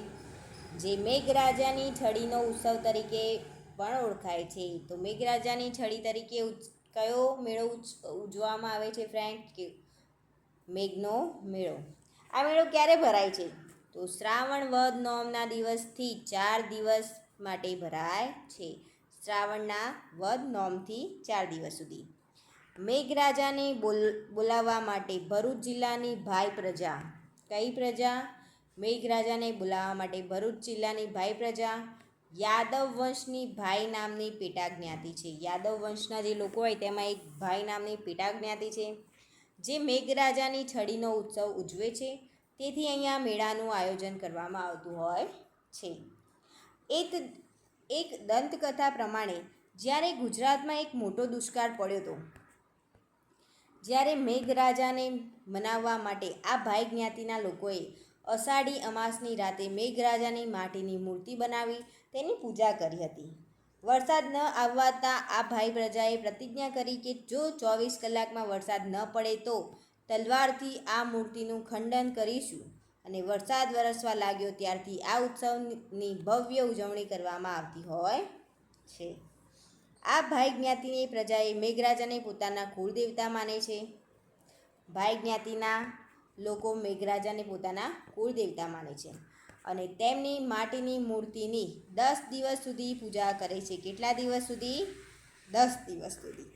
A: જે મેઘરાજાની છડીનો ઉત્સવ તરીકે પણ ઓળખાય છે. તો મેઘરાજાની છડી તરીકે કયો મેળો ઉજવવામાં આવે છે ફ્રેન્ડ? કે મેઘનો મેળો. આ મેળો ક્યારે ભરાય છે? તો શ્રાવણ વદ નોમના દિવસથી 4 દિવસ માટે ભરાય છે. શ્રાવણના વદ નોમથી 4 દિવસ સુધી. મેઘરાજાને બોલાવવા માટે ભરૂચ જિલ્લાની ભાઈ પ્રજા. કઈ પ્રજા? મેઘરાજાને બોલાવવા માટે ભરૂચ જિલ્લાની ભાઈ પ્રજા યાદવ વંશની ભાઈ નામની પેટા જ્ઞાતિ છે. યાદવ વંશના જે લોકો હોય તેમાં એક ભાઈ નામની પેટા જ્ઞાતિ છે જે મેઘરાજાની છડીનો ઉત્સવ ઉજવે છે. તેથી અહીંયા મેળાનું આયોજન કરવામાં આવતું હોય છે. એક દંતકથા પ્રમાણે જ્યારે ગુજરાતમાં એક મોટો દુષ્કાળ પડ્યો હતો, જ્યારે મેઘરાજાને મનાવવા માટે આ ભાઈ જ્ઞાતિના લોકોએ અષાઢી અમાસની રાતે મેઘરાજાની માટીની મૂર્તિ બનાવી તેની પૂજા કરી હતી. વરસાદ ન આવતા આ ભાઈ પ્રજાએ પ્રતિજ્ઞા કરી કે જો 24 કલાકમાં વરસાદ ન પડે તો તલવારથી આ મૂર્તિનું ખંડન કરીશું. અને વરસાદ વરસવા લાગ્યો ત્યારથી આ ઉત્સવની ભવ્ય ઉજવણી કરવામાં આવતી હોય છે. આ ભાઈ જ્ઞાતિની પ્રજાએ મેઘરાજાને પોતાના કુળદેવતા માને છે. ભાઈ જ્ઞાતિના લોકો મેઘરાજાને પોતાના કુળદેવતા માને છે અને તેમની માટીની મૂર્તિની 10 દિવસ સુધી પૂજા કરે છે. કેટલા દિવસ સુધી? 10 દિવસ સુધી.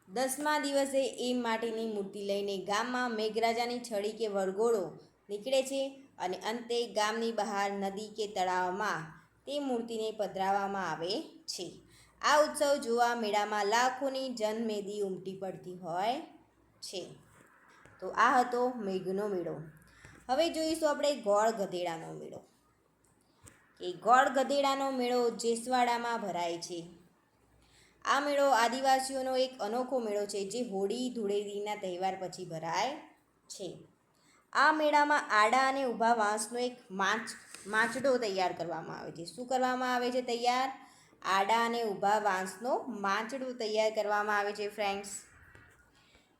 A: 10મા દિવસે એ માટીની મૂર્તિ લઈને ગામમાં મેઘરાજાની છડી કે વરઘોડો નીકળે છે અને અંતે ગામની બહાર નદી કે તળાવમાં તે મૂર્તિને પધરાવવામાં આવે છે. આ ઉત્સવ જોવા મેળામાં લાખોની જનમેદી ઉમટી પડતી હોય છે. તો આ હતો મેઘનો મેળો. હવે જોઈશું આપણે ગોળ ગધેડાનો મેળો. કે ગોળ ગધેડાનો મેળો જેસવાડામાં ભરાય છે. આ મેળો આદિવાસીઓનો એક અનોખો મેળો છે જે હોળી ધૂળેટીના તહેવાર પછી ભરાય છે. આ મેળામાં આડા અને ઊભા વાંસનો એક માંચડો તૈયાર કરવામાં આવે છે. શું કરવામાં આવે છે તૈયાર? આડા અને ઊભા વાંસનો માંચડો તૈયાર કરવામાં આવે છે ફ્રેન્ડ્સ.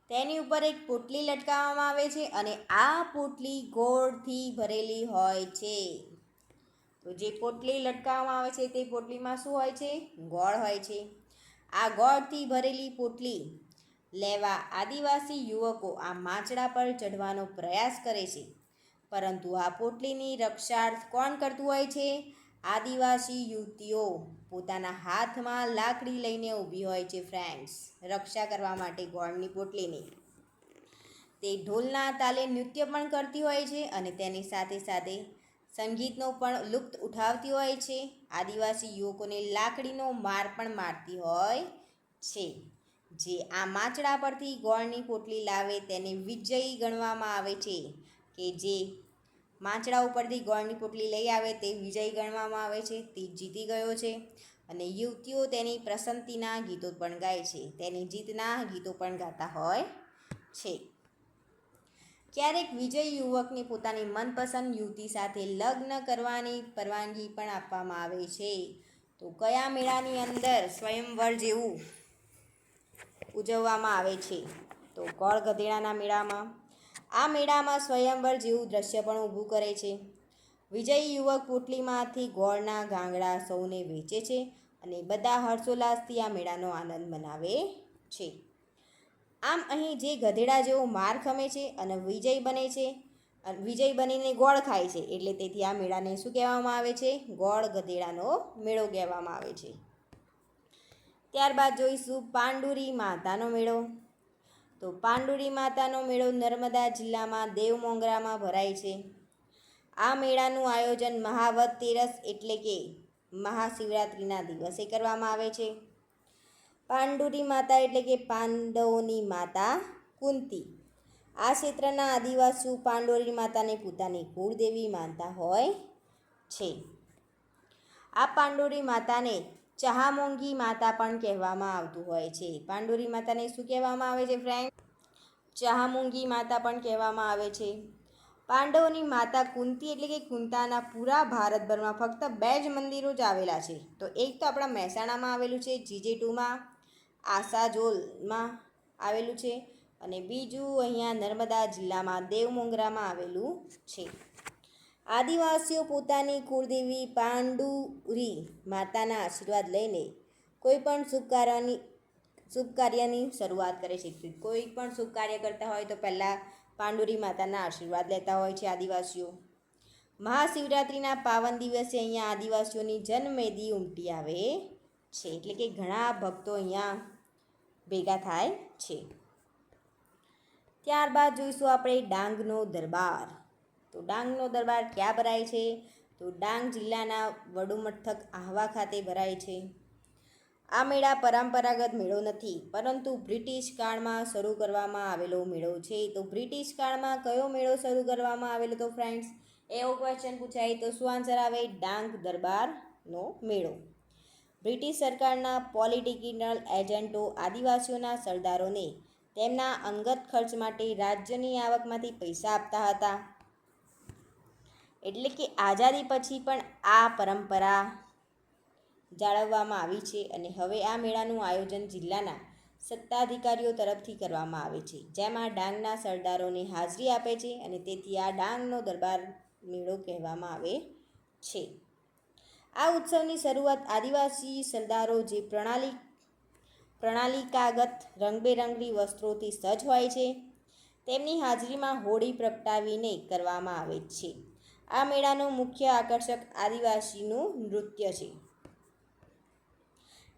A: તેની ઉપર એક પોટલી લટકાવવામાં આવે છે અને આ પોટલી ગોળથી ભરેલી હોય છે. તો જે પોટલી લટકાવવામાં આવે છે તે પોટલીમાં શું હોય છે? ગોળ હોય છે. આ ગોળથી ભરેલી પોટલી લેવા આદિવાસી યુવકો આ માંચડા પર ચઢવાનો પ્રયાસ કરે છે. પરંતુ આ પોટલીની રક્ષા કોણ કરતું હોય છે? આદિવાસી યુવતીઓ પોતાના હાથમાં લાકડી લઈને ઊભી હોય છે ફ્રેન્ડ્સ, રક્ષા કરવા માટે ગોળની પોટલીની. તે ઢોલના તાલે નૃત્ય પણ કરતી હોય છે અને તેની સાથે સાથે સંગીતનો પણ લુપ્ત ઉઠાવતી હોય છે. આદિવાસી યુવકોને લાકડીનો માર પણ મારતી હોય છે. જે આ માંચડા પરથી ગોળની પોટલી લાવે તેને વિજયી ગણવામાં આવે છે. કે જે માંચડા ઉપરથી ગોળની પોટલી લઈ આવે તે વિજયી ગણવામાં આવે છે, તે જીતી ગયો છે. અને યુવતીઓ તેની પ્રશંતિના ગીતો પણ ગાય છે, તેની જીતના ગીતો પણ ગાતા હોય છે. ક્યારેક વિજય યુવકને પોતાની મનપસંદ યુવતી સાથે લગ્ન કરવાની પરવાનગી પણ આપવામાં આવે છે. તો કયા મેળાની અંદર સ્વયંવર જેવું ઉજવવામાં આવે છે? તો ગોળ ગધેડાના મેળામાં. આ મેળામાં સ્વયંવર જેવું દ્રશ્ય પણ ઊભું કરે છે. વિજયી યુવક પોટલીમાંથી ગોળના ગાંગડા સૌને વેચે છે અને બધા હર્ષોલ્લાસથી આ મેળાનો આનંદ મનાવે છે. આમ અહીં જે ગધેડા જેવો માર ખમે છે અને વિજય બને છે, વિજય બનીને ગોળ ખાય છે, એટલે તેથી આ મેળાને શું કહેવામાં આવે છે? ગોળ ગધેડાનો મેળો કહેવામાં આવે છે. ત્યારબાદ જોઈશું પાંડુરી માતાનો મેળો. તો પાંડુરી માતાનો મેળો નર્મદા જિલ્લામાં દેવમોગરામાં ભરાય છે. આ મેળાનું આયોજન મહાવદ તેરસ એટલે કે મહાશિવરાત્રિના દિવસે કરવામાં આવે છે. પાંડુરી માતા એટલે કે પાંડવોની માતા કુંતી. આ ક્ષેત્રના આદિવાસીઓ પાંડુરી માતાને પોતાની કુળદેવી માનતા હોય છે. આ પાંડુરી માતાને ચહામોંગી માતા પણ કહેવામાં આવતું હોય છે. પાંડુરી માતાને શું કહેવામાં આવે છે ફ્રેન્ડ? ચહામોંગી માતા પણ કહેવામાં આવે છે. પાંડવોની માતા કુંતી એટલે કે કુંતાના પૂરા ભારતભરમાં ફક્ત 2 જ મંદિરો જ આવેલા છે. તો એક તો આપણા મહેસાણામાં આવેલું છે, જીજેટુમાં આસાજોલમાં આવેલું છે, અને બીજું અહીંયા નર્મદા જિલ્લામાં દેવમોગરામાં આવેલું છે. આદિવાસીઓ પોતાની કુળદેવી પાંડુરી માતાના આશીર્વાદ લઈને કોઈ પણ શુભ કાર્યની શરૂઆત કરે છે. કોઈ પણ શુભ કાર્ય કરતા હોય તો પહેલાં પાંડુરી માતાના આશીર્વાદ લેતા હોય છે આદિવાસીઓ. મહાશિવરાત્રિના પાવન દિવસે અહીંયા આદિવાસીઓની જનમેદી ઉમટી આવે છે, એટલે કે ઘણા ભક્તો અહીંયા ભેગા થાય છે. ત્યારબાદ જોઈશું આપણે ડાંગનો દરબાર. તો ડાંગનો દરબાર ક્યાં ભરાય છે? તો ડાંગ જિલ્લાના વડુમથક આહવા ખાતે ભરાય છે. આ મેળા પરંપરાગત મેળો નથી, પરંતુ બ્રિટિશ કાળમાં શરૂ કરવામાં આવેલો મેળો છે. તો બ્રિટિશ કાળમાં કયો મેળો શરૂ કરવામાં આવેલો? તો ફ્રેન્ડ્સ એવો ક્વેશ્ચન પૂછાય તો શું આન્સર આવે? ડાંગ દરબારનો મેળો. બ્રિટિશ સરકારના પોલિટિકલ એજન્ટો આદિવાસીઓના સરદારોને તેમના અંગત ખર્ચ માટે રાજ્યની આવકમાંથી પૈસા આપતા હતા. એટલે કે આઝાદી પછી પણ આ પરંપરા જાળવવામાં આવી છે અને હવે આ મેળાનું આયોજન જિલ્લાના સત્તાધિકારીઓ તરફથી કરવામાં આવે છે, જેમાં ડાંગના સરદારોને હાજરી આપે છે અને તેથી આ ડાંગનો દરબાર મેળો કહેવામાં આવે છે. આ ઉત્સવની શરૂઆત આદિવાસી સરદારો જે પ્રણાલિકાગત રંગબેરંગી વસ્ત્રોથી સજ્જ હોય છે તેમની હાજરીમાં હોળી પ્રગટાવીને કરવામાં આવે છે. આ મેળાનું મુખ્ય આકર્ષક આદિવાસીનું નૃત્ય છે.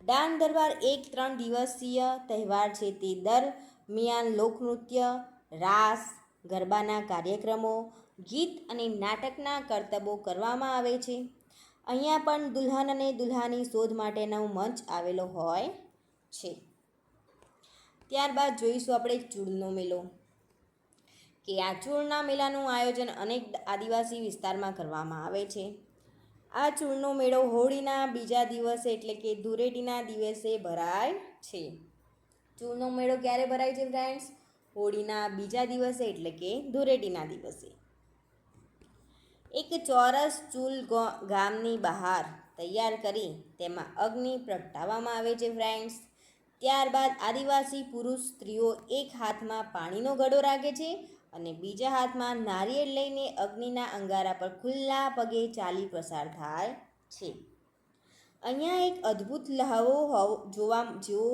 A: ડાંગ દરબાર એક 3 દિવસીય તહેવાર છે. તે દરમિયાન લોકનૃત્ય, રાસ, ગરબાના કાર્યક્રમો, ગીત અને નાટકના કરતબો કરવામાં આવે છે. અહીંયા પણ દુલ્હન અને દુલ્હાની શોધ માટેનો મંચ આવેલો હોય છે. ત્યારબાદ જોઈશું આપણે ચૂડનો મેળો, કે આ ચૂડના મેળાનું આયોજન અનેક આદિવાસી વિસ્તારમાં કરવામાં આવે છે. આ ચૂડનો મેળો હોળીના બીજા દિવસે એટલે કે ધૂળેટીના દિવસે ભરાય છે. ચૂડનો મેળો ક્યારે ભરાય છે ફ્રેન્ડ્સ? હોળીના બીજા દિવસે એટલે કે ધૂળેટીના દિવસે. એક ચોરસ ચૂલ ગામની બહાર તૈયાર કરી તેમાં અગ્નિ પ્રગટાવવામાં આવે છે ફ્રેન્ડ્સ. ત્યારબાદ આદિવાસી પુરુષ સ્ત્રીઓ એક હાથમાં પાણીનો ઘડો રાખે છે અને બીજા હાથમાં નારિયેળ લઈને અગ્નિના અંગારા પર ખુલ્લા પગે ચાલી પસાર થાય છે. અહીંયા એક અદ્ભુત લહાવો જોવા જેવો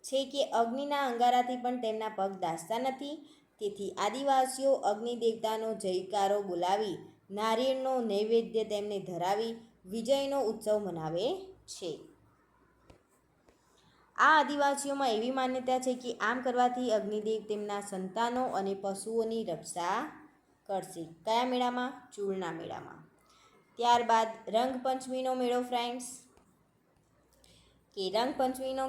A: છે કે અગ્નિના અંગારાથી પણ તેમના પગ દાઝતા નથી. તેથી આદિવાસીઓ અગ્નિ દેવતાનો જયકારો બોલાવી નારિયેળનો નૈવેદ્ય તેમને ધરાવી વિજયનો ઉત્સવ મનાવે છે. આ આદિવાસીઓમાં એવી માન્યતા છે કે આમ કરવાથી અગ્નિદેવ તેમના સંતાનો અને પશુઓની રક્ષા કરશે. કયા મેળામાં? ચૂડના મેળામાં. ત્યારબાદ રંગપંચમીનો મેળો ફ્રેન્ડ્સ, કે રંગપંચમીનો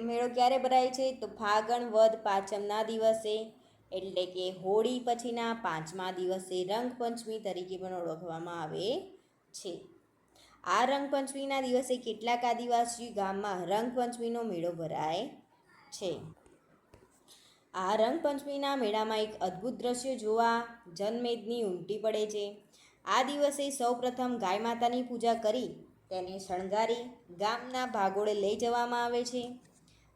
A: મેળો ક્યારે ભરાય છે? તો ફાગણ વદ પાંચમના દિવસે એટલે કે હોળી પછીના 5મા દિવસે રંગપંચમી તરીકે પણ ઓળખવામાં આવે છે. આ રંગપંચમીના દિવસે કેટલાક આદિવાસી ગામમાં રંગપંચમીનો મેળો ભરાય છે. આ રંગપંચમીના મેળામાં એક અદ્ભુત દ્રશ્ય જોવા જનમેદની ઉમટી પડે છે. આ દિવસે સૌપ્રથમ ગાય માતાની પૂજા કરી તેને શણગારી ગામના ભાગોળે લઈ જવામાં આવે છે.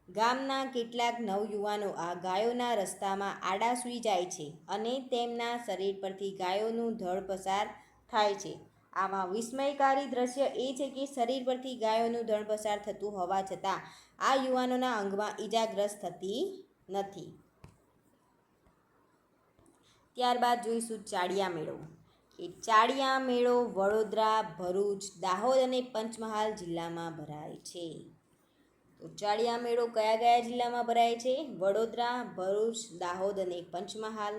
A: ગામના કેટલાક નવયુવાનો આ ગાયોના રસ્તામાં આડા સૂઈ જાય છે અને તેમના શરીર પરથી ગાયોનું ધડ પસાર થાય છે. આમાં વિસ્મયકારી દ્રશ્ય એ છે કે શરીર પરથી ગાયોનું ધડ પસાર થતું હોવા છતાં આ યુવાનોના અંગમાં ઈજાગ્રસ્ત થતી નથી. ત્યારબાદ જોઈશું ચાળિયા મેળો, કે ચાળિયા મેળો વડોદરા, ભરૂચ, દાહોદ અને પંચમહાલ જિલ્લામાં ભરાય છે. તો ચાળિયા મેળો કયા કયા જિલ્લામાં ભરાય છે? વડોદરા, ભરૂચ, દાહોદ અને પંચમહાલ.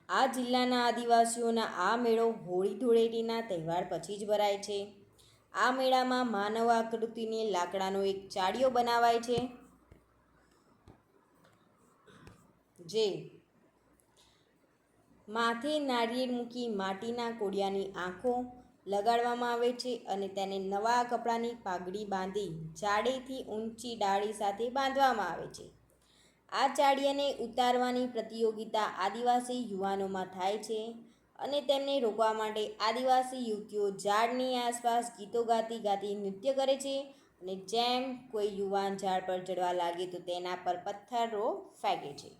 A: આ જિલ્લાના આદિવાસીઓના આ મેળો હોળી ધૂળેટીના તહેવાર પછી જ ભરાય છે. આ મેળામાં માનવ આકૃતિની લાકડાનો એક ચાળિયો બનાવાય છે, જે માથે નારિયેળ મૂકી માટીના કોડિયાની આંખો લગાડવામાં આવે છે અને તેને નવા કપડાની પાઘડી બાંધી જાડેથી ઊંચી ડાળી સાથે બાંધવામાં આવે છે. આ ચાળિયાને ઉતારવાની પ્રતિયોગિતા આદિવાસી યુવાનોમાં થાય છે અને તેમને રોકવા માટે આદિવાસી યુવતીઓ ઝાડની આસપાસ ગીતો ગાતી ગાતી નૃત્ય કરે છે અને જેમ કોઈ યુવાન ઝાડ પર ચડવા લાગે તો તેના પર પથ્થરો ફેંકે છે.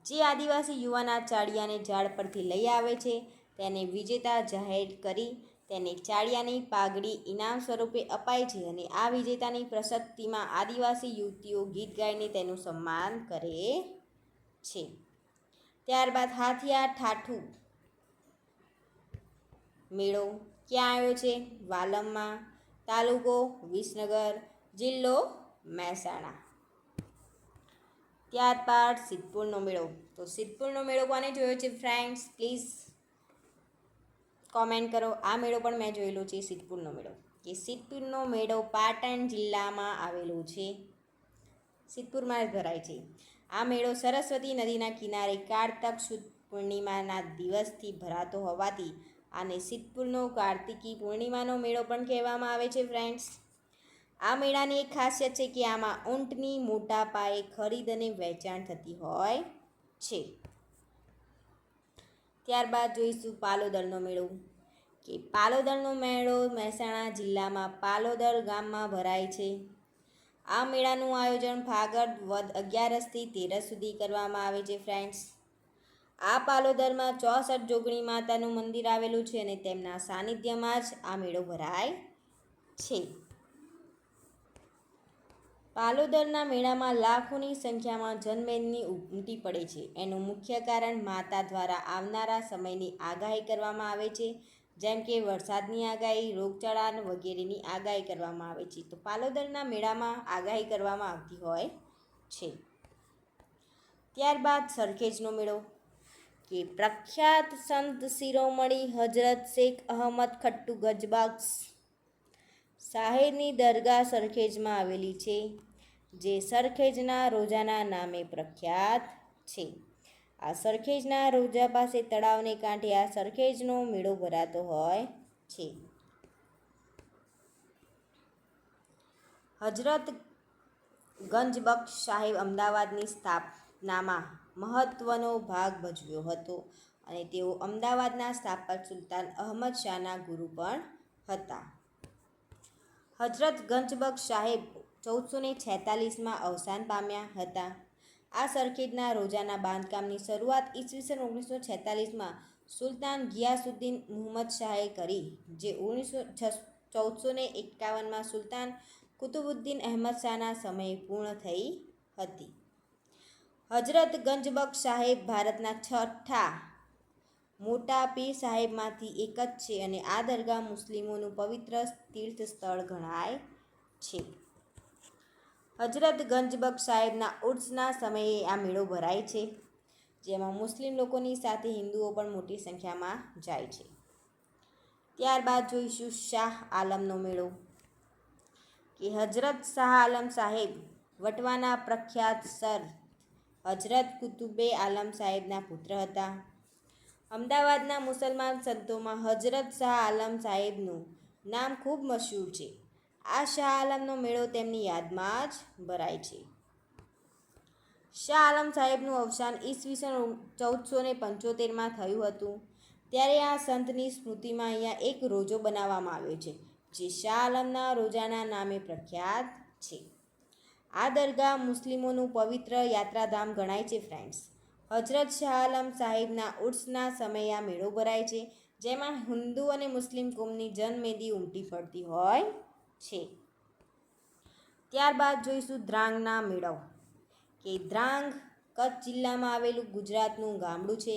A: જે આદિવાસી યુવાન આ ચાળિયાને ઝાડ પરથી લઈ આવે છે તેને વિજેતા જાહેર કરી તેને ચાળિયાની પાઘડી ઇનામ સ્વરૂપે અપાય છે અને આ વિજેતાની પ્રશસ્તિમાં આદિવાસી યુવતીઓ ગીત ગાઈને તેનું સન્માન કરે છે. ત્યારબાદ હાથિયા ઠાઠુ મેળો ક્યાં આવ્યો છે? વાલમમાં, તાલુકો વિસનગર, જિલ્લો મહેસાણા. ત્યારબાદ સિદ્ધપુરનો મેળો, તો સિદ્ધપુરનો મેળો કોને જોયો છે ફ્રેન્ડ્સ? પ્લીઝ કોમેન્ટ કરો. આ મેળો પણ મેં જોયેલો છે, સિદ્ધપુરનો મેળો. કે સિદ્ધપુરનો મેળો પાટણ જિલ્લામાં આવેલો છે, સિદ્ધપુરમાં જ ભરાય છે. આ મેળો સરસ્વતી નદીના કિનારે કારતક સુદ પૂર્ણિમાના દિવસથી ભરાતો હોવાથી આને સિદ્ધપુરનો કાર્તિકી પૂર્ણિમાનો મેળો પણ કહેવામાં આવે છે ફ્રેન્ડ્સ. આ મેળાની એક ખાસિયત છે કે આમાં ઊંટની મોટા પાયે ખરીદ અને વેચાણ થતી હોય છે. ત્યારબાદ જોઈશું પાલોદરનો મેળો, કે પાલોદરનો મેળો મહેસાણા જિલ્લામાં પાલોદર ગામમાં ભરાય છે. આ મેળાનું આયોજન ફાગણ વદ 11થી 13 સુધી કરવામાં આવે છે ફ્રેન્ડ્સ. આ પાલોદરમાં 64 જોગણી માતાનું મંદિર આવેલું છે અને તેમના સાનિધ્યમાં જ આ મેળો ભરાય છે. પાલોદરના મેળામાં લાખોની સંખ્યામાં જનમેદની ઉમટી પડે છે. એનું મુખ્ય કારણ માતા દ્વારા આવનારા સમયની આગાહી કરવામાં આવે છે, જેમ કે વરસાદની આગાહી, રોગચાળા વગેરેની આગાહી કરવામાં આવે છે. તો પાલોદરના મેળામાં આગાહી કરવામાં આવતી હોય છે. ત્યારબાદ સરખેજનો મેળો, કે પ્રખ્યાત સંત શિરોમણી હજરત શેખ અહમદ ખટ્ટુ ગજબખ્શ સાહેબની દરગાહ સરખેજમાં આવેલી છે, જે સરખેજના રોજાના નામે પ્રખ્યાત છે. આ સરખેજના રોજા પાસે તળાવને કાંઠે આ સરખેજનો મેળો ભરાતો હોય છે. હજરત ગંજબખ્શ સાહેબ અમદાવાદની સ્થાપનામાં મહત્વનો ભાગ ભજવ્યો હતો અને તેઓ અમદાવાદના સ્થાપક સુલતાન અહમદ શાહના ગુરુ પણ હતા. હજરત ગંજબખ્શ સાહેબ 1446માં અવસાન પામ્યા હતા. આ સરખેજના રોજાના બાંધકામની શરૂઆત ઈસવીસન 1946માં સુલતાન ગિયાસુદ્દીન મુહમ્મદ શાહે કરી, જે 1451માં સુલતાન કુતુબુદ્દીન અહેમદ શાહના સમયે પૂર્ણ થઈ હતી. હજરત ગંજબખ્શ સાહેબ ભારતના છઠ્ઠા મોટા પીર સાહેબમાંથી એક જ છે અને આ દરગાહ મુસ્લિમોનું પવિત્ર તીર્થ સ્થળ ગણાય છે. હજરત ગંજબખ્શ સાહેબના ઉર્સના સમયે આ મેળો ભરાય છે, જેમાં મુસ્લિમ લોકોની સાથે હિન્દુઓ પણ મોટી સંખ્યામાં જાય છે. ત્યારબાદ જોઈશું શાહ આલમનો મેળો, કે હજરત શાહ આલમ સાહેબ વટવાના પ્રખ્યાત સર હજરત કુતુબે આલમ સાહેબના પુત્ર હતા. અમદાવાદના મુસલમાન સંતોમાં હજરત શાહ આલમ સાહેબનું નામ ખૂબ મશહૂર છે. આ શાહ આલમનો મેળો તેમની યાદમાં જ ભરાય છે. શાહ આલમ સાહેબનું અવસાન ઈસવીસન 1475માં થયું હતું. ત્યારે આ સંતની સ્મૃતિમાં અહીંયા એક રોજો બનાવવામાં આવ્યો છે, જે શાહ આલમના રોજાના નામે પ્રખ્યાત છે. આ દરગાહ મુસ્લિમોનું પવિત્ર યાત્રાધામ ગણાય છે. ફ્રેન્ડ્સ, હજરત શાહ આલમ સાહેબના ઉર્સના સમયે આ મેળો ભરાય છે, જેમાં હિન્દુ અને મુસ્લિમ કોમની જનમેદી ઉમટી પડતી હોય છે. ત્યારબાદ જોઈશું દ્રાંગના મેળો, કે દ્રાંગ કચ્છ જિલ્લામાં આવેલું ગુજરાતનું ગામડું છે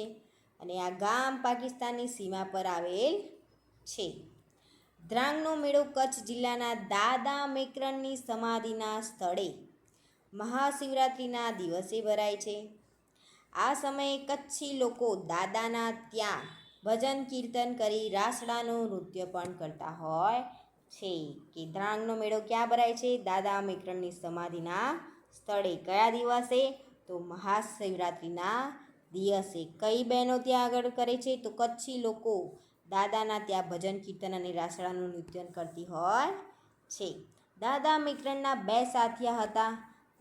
A: અને આ ગામ પાકિસ્તાનની સીમા પર આવેલ છે. દ્રાંગનો મેળો કચ્છ જિલ્લાના દાદા મેકરણની સમાધિના સ્થળે મહાશિવરાત્રિના દિવસે ભરાય છે. આ સમયે કચ્છી લોકો દાદાના ત્યાં ભજન કીર્તન કરી રાસડાનું નૃત્ય પણ કરતા હોય છે. કે દ્રાંગનો મેળો ક્યાં ભરાય છે? દાદા મેકરણની સમાધિના સ્થળે. કયા દિવસે? તો મહાશિવરાત્રિના દિવસે. કઈ બહેનો ત્યાં આગળ કરે છે? તો કચ્છી લોકો દાદાના ત્યાં ભજન કીર્તન અને રાસડાનું નૃત્ય કરતી હોય છે. દાદા મેકરણના બે સાથિયા હતા,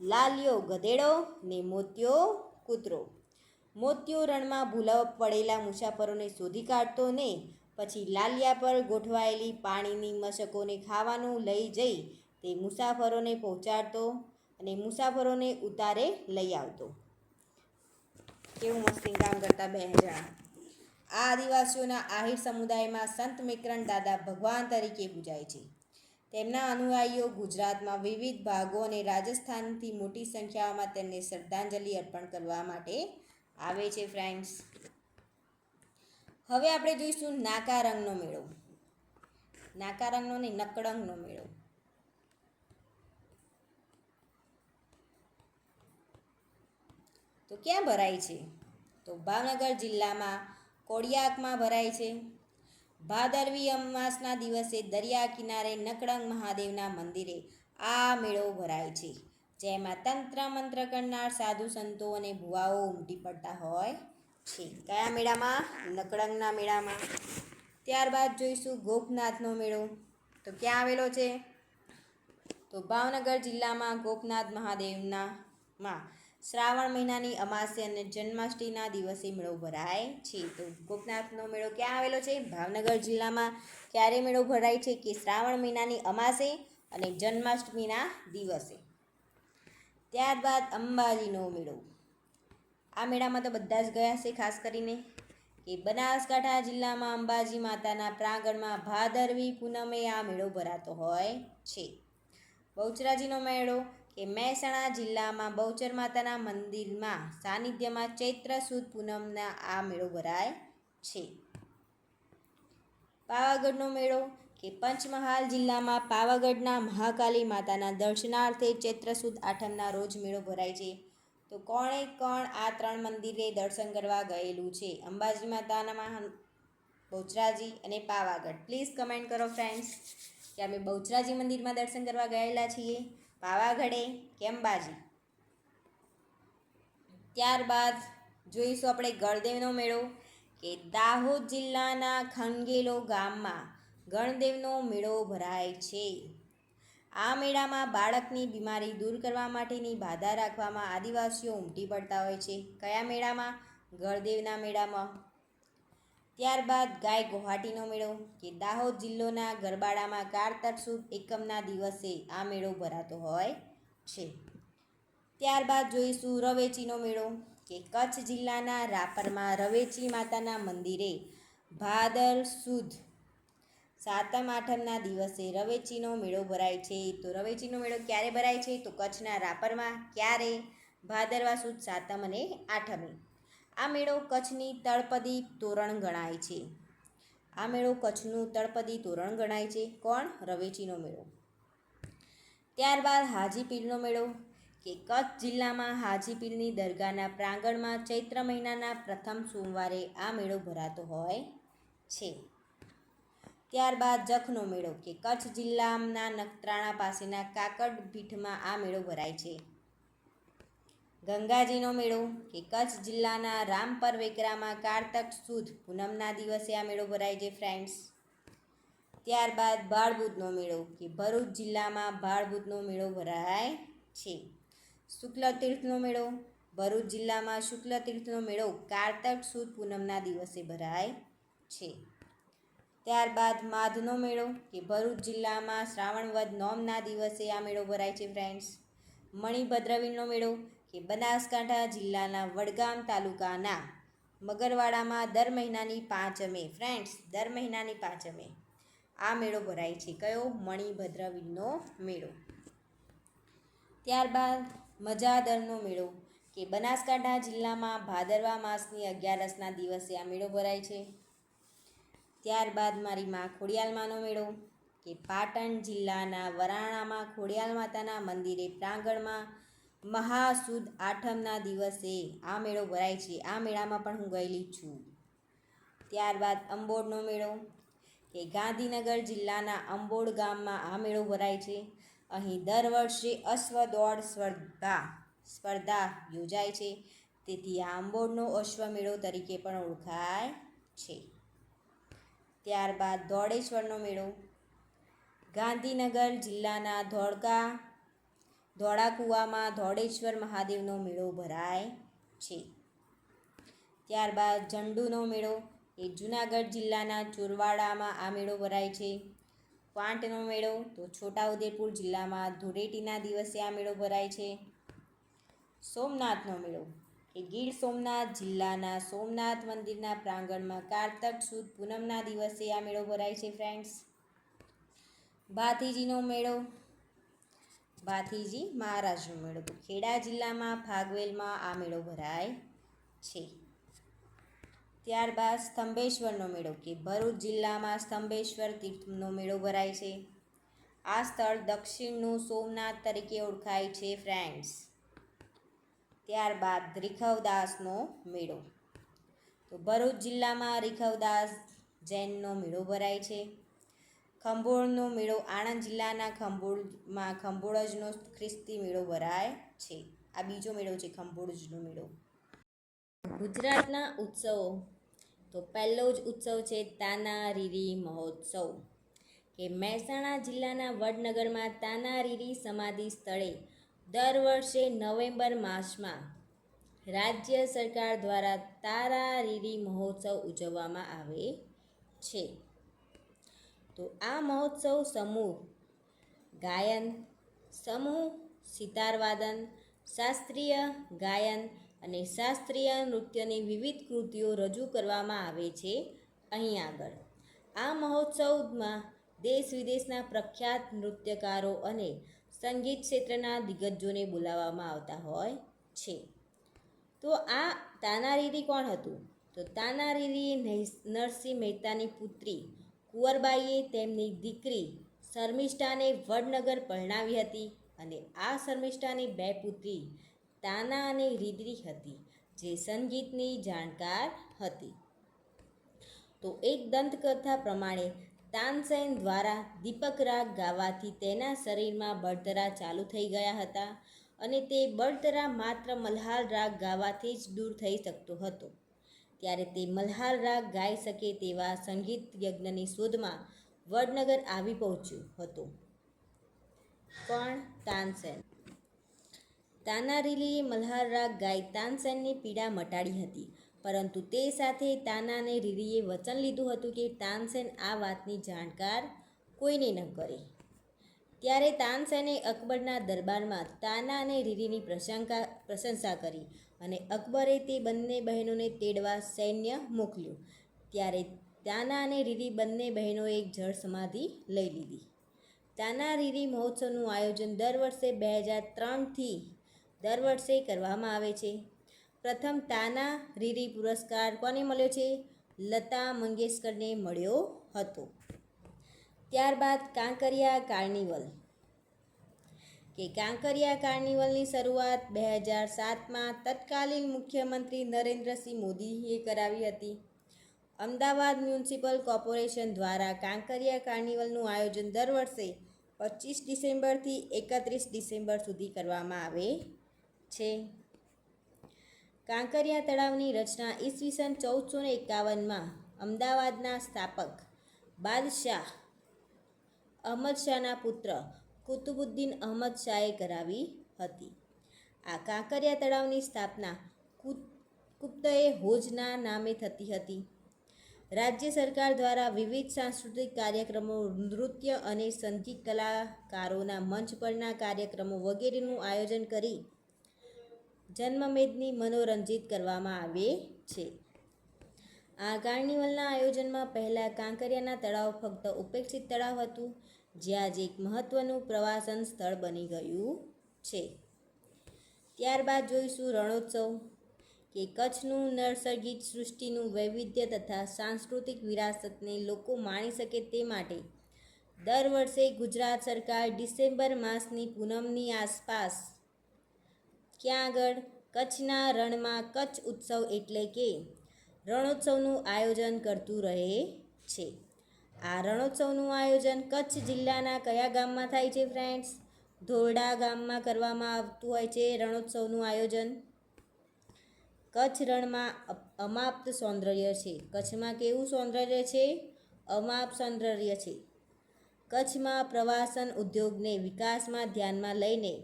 A: લાલિયો ગધેડો ને મોતિયો કૂતરો. મોતિયો રણમાં ભૂલા પડેલા મુસાફરોને શોધી કાઢતો ને પછી લાલિયા પર ગોઠવાયેલી પાણીની મશકોને ખાવાનું લઈ જઈ તે મુસાફરોને પહોંચાડતો અને મુસાફરોને ઉતારે લઈ આવતો. કેવું મસ્તી કામ કરતા બે જણા. આ આદિવાસીઓના આહિર સમુદાયમાં સંત મેકરણ દાદા ભગવાન તરીકે પૂજાય છે. તેમના અનુયાયીઓ ગુજરાતમાં વિવિધ ભાગો અને રાજસ્થાનથી મોટી સંખ્યામાં તેમને શ્રદ્ધાંજલિ અર્પણ કરવા માટે આવે છે. ફ્રેન્ડ્સ, હવે આપણે જોઈશું નાકારંગનો મેળો. નાકારંગનો ને નકળંગનો મેળો. તો ક્યાં ભરાય છે? તો ભાવનગર જિલ્લામાં કોડિયાકમાં ભરાય છે. ભાદરવી અમાસના દિવસે દરિયા કિનારે નકળંગ મહાદેવના મંદિરે આ મેળો ભરાય છે, જેમાં તંત્ર મંત્ર કરનાર સાધુ સંતો અને ભુવાઓ ઉમટી પડતા હોય છે. કયા મેળામાં? નકળંગના મેળામાં. ત્યારબાદ જોઈશું ગોપનાથનો મેળો. તો ક્યાં આવેલો છે? તો ભાવનગર જિલ્લામાં ગોપનાથ મહાદેવમાં શ્રાવણ મહિનાની અમાસે અને જન્માષ્ટમીના દિવસે મેળો ભરાય છે. તો ગોપનાથનો મેળો ક્યાં આવેલો છે? ભાવનગર જિલ્લામાં. ક્યારે મેળો ભરાય છે? કે શ્રાવણ મહિનાની અમાસે અને જન્માષ્ટમીના દિવસે. ત્યારબાદ અંબાજીનો મેળો. આ મેળામાં તો બધા જ ગયા છે. ખાસ કરીને કે બનાસકાંઠા જિલ્લામાં અંબાજી માતાના પ્રાંગણમાં ભાદરવી પૂનમે આ મેળો ભરાતો હોય છે. બહુચરાજીનો મેળો, કે મહેસાણા જિલ્લામાં બહુચર માતાના મંદિરમાં સાનિધ્યમાં ચૈત્ર સુદ પૂનમના આ મેળો ભરાય છે. પાવાગઢનો મેળો કે પંચમહાલ જિલ્લામાં પાવાગઢના મહાકાલી માતાના દર્શનાર્થે ચૈત્ર સુદ આઠમના રોજ મેળો ભરાય છે. તો કોણ આ 3 મંદિરે દર્શન કરવા ગયેલું છે? અંબાજી માતાના, બહુચરાજી અને પાવાગઢ. પ્લીઝ કમેન્ટ કરો ફ્રેન્ડ્સ કે અમે બહુચરાજી મંદિરમાં દર્શન કરવા ગયેલા છીએ, પાવાગઢે કે અંબાજી. ત્યારબાદ જોઈશું આપણે ગણદેવનો મેળો કે દાહોદ જિલ્લાના ખંગેલો ગામમાં ગણદેવનો મેળો ભરાય છે. આ મેળામાં બાળકની બીમારી દૂર કરવા માટેની બાધા રાખવામાં આદિવાસીઓ ઉમટી પડતા હોય છે. કયા મેળામાં? ગણદેવના મેળામાં. ત્યારબાદ ગાય ગુહાટીનો મેળો કે દાહોદ જિલ્લાના ગરબાડામાં કારતક સુદ એકમના દિવસે આ મેળો ભરાતો હોય છે. ત્યારબાદ જોઈશું રવેચીનો મેળો કે કચ્છ જિલ્લાના રાપરમાં રવેચી માતાના મંદિરે ભાદર સુદ સાતમ આઠમના દિવસે રવેચીનો મેળો ભરાય છે. તો રવેચીનો મેળો ક્યારે ભરાય છે? તો કચ્છના રાપરમાં. ક્યારે? ભાદરવા સુદ સાતમ અને આઠમે. આ મેળો કચ્છની તળપદી તોરણ ગણાય છે. આ મેળો કચ્છનું તળપદી તોરણ ગણાય છે. કોણ? રવેચીનો મેળો. ત્યારબાદ હાજીપીરનો મેળો કે કચ્છ જિલ્લામાં હાજીપીરની દરગાહના પ્રાંગણમાં ચૈત્ર મહિનાના પ્રથમ સોમવારે આ મેળો ભરાતો હોય છે. ત્યારબાદ જખનો મેળો કે કચ્છ જિલ્લાના નખત્રાણા પાસેના કાકડ પીઠમાં આ મેળો ભરાય છે. ગંગાજીનો મેળો કે કચ્છ જિલ્લાના રામપર વેકરામાં કારતક સુદ પૂનમના દિવસે આ મેળો ભરાય છે ફ્રેન્ડ્સ. ત્યારબાદ ભાળબુદનો મેળો કે ભરૂચ જિલ્લામાં ભાળબુદનો મેળો ભરાય છે. શુક્લ તીર્થનો મેળો ભરૂચ જિલ્લામાં શુક્લ તીર્થનો મેળો કારતક સુદ પૂનમના દિવસે ભરાય છે. ત્યારબાદ માધનો મેળો કે ભરૂચ જિલ્લામાં શ્રાવણ વદ નોમના દિવસે આ મેળો ભરાય છે ફ્રેન્ડ્સ. મણિભદ્રવીરનો મેળો કે બનાસકાંઠા જિલ્લાના વડગામ તાલુકાના મગરવાડામાં દર મહિનાની પાંચમે ફ્રેન્ડ્સ, દર મહિનાની પાંચમે આ મેળો ભરાય છે. કયો? મણિભદ્રવીરનો મેળો. ત્યારબાદ મજાદરનો મેળો કે બનાસકાંઠા જિલ્લામાં ભાદરવા માસની 11ના દિવસે આ મેળો ભરાય છે. ત્યારબાદ મારી મા ખોડિયાલમાનો મેળો કે પાટણ જિલ્લાના વરાણામાં ખોડિયાલ માતાના મંદિરે પ્રાંગણમાં મહાસુદ આઠમના દિવસે આ મેળો ભરાય છે. આ મેળામાં પણ હું ગયેલી છું. ત્યારબાદ અંબોડનો મેળો કે ગાંધીનગર જિલ્લાના અંબોડ ગામમાં આ મેળો ભરાય છે. અહીં દર વર્ષે અશ્વ દોડ સ્પર્ધા યોજાય છે. તેથી આ અંબોડનો અશ્વમેળો તરીકે પણ ઓળખાય છે. ત્યારબાદ ધોળેશ્વરનો મેળો ગાંધીનગર જિલ્લાના ધોળાકુવામાં ધોળેશ્વર મહાદેવનો મેળો ભરાય છે. ત્યારબાદ ઝંડુનો મેળો એ જૂનાગઢ જિલ્લાના ચોરવાડામાં આ મેળો ભરાય છે. ક્વાંટનો મેળો તો છોટાઉદેપુર જિલ્લામાં ધૂળેટીના દિવસે આ મેળો ભરાય છે. સોમનાથનો મેળો એ ગીર સોમનાથ જિલ્લાના સોમનાથ મંદિરના પ્રાંગણમાં કારતક સુદ પૂનમના દિવસે આ મેળો ભરાય છે ફ્રેન્ડ્સ. ભાથીજીનો મેળો, ભાથીજી મહારાજનો મેળો તો ખેડા જિલ્લામાં ફાગવેલમાં આ મેળો ભરાય છે. ત્યારબાદ સ્તંભેશ્વરનો મેળો કે ભરૂચ જિલ્લામાં સ્તંભેશ્વર તીર્થનો મેળો ભરાય છે. આ સ્થળ દક્ષિણનું સોમનાથ તરીકે ઓળખાય છે ફ્રેન્ડ્સ. ત્યારબાદ રીખવદાસનો મેળો તો ભરૂચ જિલ્લામાં રીખવદાસ જૈનનો મેળો ભરાય છે. ખંભોળનો મેળો આણંદ જિલ્લાના ખંભોળમાં ખંભોળજનો ખ્રિસ્તી મેળો ભરાય છે. આ બીજો મેળો છે ખંભોળજનો મેળો. ગુજરાતના ઉત્સવો તો પહેલો જ ઉત્સવ છે તાનારીરી મહોત્સવ કે મહેસાણા જિલ્લાના વડનગરમાં તાનારીરી સમાધિ સ્થળે દર વર્ષે નવેમ્બર માસમાં રાજ્ય સરકાર દ્વારા તારારીરી મહોત્સવ ઉજવવામાં આવે છે. તો આ મહોત્સવ સમૂહ ગાયન, સમૂહ સિતારવાદન, શાસ્ત્રીય ગાયન અને શાસ્ત્રીય નૃત્યની વિવિધ કૃતિઓ રજૂ કરવામાં આવે છે. અહીં આગળ આ મહોત્સવમાં દેશ વિદેશના પ્રખ્યાત નૃત્યકારો અને સંગીત ક્ષેત્રના દિગ્ગજોને બોલાવવામાં આવતા હોય છે. તો આ તાનારીરી કોણ હતું? તો તાનારીરી નરસિંહ મહેતાની પુત્રી કુંવરબાઈએ તેમની દીકરી શર્મિષ્ઠાને વડનગર પરણાવી હતી અને આ શર્મિષ્ઠાની બે પુત્રી તાના અને રીરી હતી, જે સંગીતની જાણકાર હતી. તો એક દંતકથા પ્રમાણે તાનસેન દ્વારા દીપક રાગ ગાવાથી તેના શરીરમાં બળતરા ચાલુ થઈ ગયા હતા અને તે બળતરા માત્ર મલ્હાર રાગ ગાવાથી જ દૂર થઈ શકતો હતો. ત્યારે તે મલ્હાર રાગ ગાઈ શકે તેવા સંગીત યજ્ઞની શોધમાં વડનગર આવી પહોંચ્યો હતો. કોણ? તાનસેન. તાનારીરીએ મલ્હાર રાગ ગાઈ તાનસેનની પીડા મટાડી હતી, પરંતુ તે સાથે તાના અને રીરીએ વચન લીધું હતું કે તાનસેન આ વાતની જાણકાર કોઈને ન કરે. ત્યારે તાનસેને અકબરના દરબારમાં તાના અને રીરીની પ્રશંસા કરી અને અકબરે તે બંને બહેનોને તેડવા સૈન્ય મોકલ્યું. ત્યારે તાના અને રીરી બંને બહેનોએ એક જળ સમાધિ લઈ લીધી. તાના રીરી મહોત્સવનું આયોજન દર વર્ષે 2003થી દર વર્ષે કરવામાં આવે છે. પ્રથમ તાના રીરી પુરસ્કાર કોને મળ્યો છે? લતા મંગેશકરને મળ્યો હતો. ત્યારબાદ કાંકરિયા કાર્નિવલ કાંકરિયા કાર્નિવલની શરૂઆત 2007માં તત્કાલીન મુખ્યમંત્રી નરેન્દ્રસિંહ મોદીએ કરાવી હતી. અમદાવાદ મ્યુનિસિપલ કોર્પોરેશન દ્વારા કાંકરિયા કાર્નિવલનું આયોજન દર વર્ષે 25 ડિસેમ્બરથી 31 ડિસેમ્બર સુધી કરવામાં આવે છે. કાંકરિયા તળાવની રચના ઈસવીસન 1451માં અમદાવાદના સ્થાપક બાદશાહ અહમદ શાહના પુત્ર કુતુબુદ્દીન અહમદ શાહે કરાવી હતી. આ કાંકરિયા તળાવની સ્થાપના કુત્બએ હોજના નામે થતી હતી. રાજ્ય સરકાર દ્વારા વિવિધ સાંસ્કૃતિક કાર્યક્રમો, નૃત્ય અને સંગીત કલાકારોના મંચ પરના કાર્યક્રમો વગેરેનું આયોજન કરી જન્મમેદની મનોરંજિત કરવામાં આવે છે. આ કાર્નિવલના આયોજનમાં પહેલાં કાંકરિયાના તળાવ ફક્ત ઉપેક્ષિત તળાવ હતું, જે આજે એક મહત્ત્વનું પ્રવાસન સ્થળ બની ગયું છે. ત્યારબાદ જોઈશું રણોત્સવ કચ્છનું નર્સગીત સૃષ્ટિનું વૈવિધ્ય તથા સાંસ્કૃતિક વિરાસતને લોકો માણી શકે તે માટે દર વર્ષે ગુજરાત સરકાર ડિસેમ્બર માસની પૂનમની આસપાસ ક્યાં આગળ? કચ્છના રણમાં કચ્છ ઉત્સવ એટલે કે રણોત્સવનું આયોજન કરતું રહે છે. આ રણોત્સવનું આયોજન કચ્છ જિલ્લાના કયા ગામમાં થાય છે ફ્રેન્ડ્સ? ધોરડા ગામમાં કરવામાં આવતું હોય છે રણોત્સવનું આયોજન. કચ્છ રણમાં અમાપ સૌંદર્ય છે. કચ્છમાં કેવું સૌંદર્ય છે? અમાપ સૌંદર્ય છે. કચ્છમાં પ્રવાસન ઉદ્યોગને વિકાસમાં ધ્યાનમાં લઈને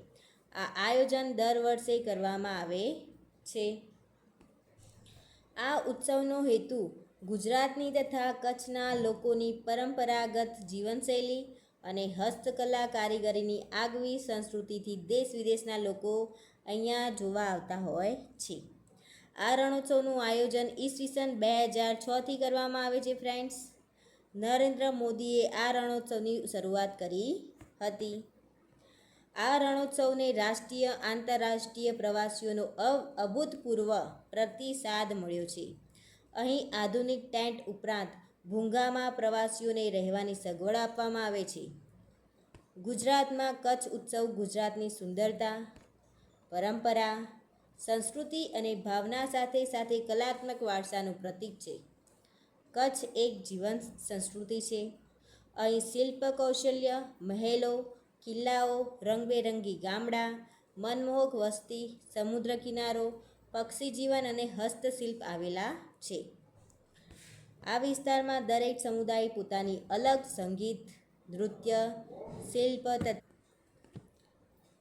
A: આ આયોજન દર વર્ષે કરવામાં આવે છે. આ ઉત્સવનો હેતુ ગુજરાતની તથા કચ્છના લોકોની પરંપરાગત જીવનશૈલી અને હસ્તકલા કારીગરીની આગવી સંસ્કૃતિથી દેશ વિદેશના લોકો અહીંયા જોવા આવતા હોય છે. આ રણોત્સવનું આયોજન ઈસવીસન 2006થી કરવામાં આવે છે ફ્રેન્ડ્સ. નરેન્દ્ર મોદીએ આ રણોત્સવની શરૂઆત કરી હતી. આ રણોત્સવને રાષ્ટ્રીય આંતરરાષ્ટ્રીય પ્રવાસીઓનો અભૂતપૂર્વ પ્રતિસાદ મળ્યો છે. અહીં આધુનિક ટેન્ટ ઉપરાંત ભૂંગામાં પ્રવાસીઓને રહેવાની સગવડ આપવામાં આવે છે. ગુજરાતમાં કચ્છ ઉત્સવ ગુજરાતની સુંદરતા, પરંપરા, સંસ્કૃતિ અને ભાવના સાથે સાથે કલાત્મક વારસાનું પ્રતીક છે. કચ્છ એક જીવંત સંસ્કૃતિ છે. અહીં શિલ્પ કૌશલ્ય, મહેલો, કિલ્લાઓ, રંગબેરંગી ગામડા, મનમોહક વસ્તી, સમુદ્ર કિનારો, પક્ષી જીવન અને હસ્તશિલ્પ આવેલા છે. આ વિસ્તારમાં દરેક સમુદાય પોતાની અલગ સંગીત, નૃત્ય, શિલ્પ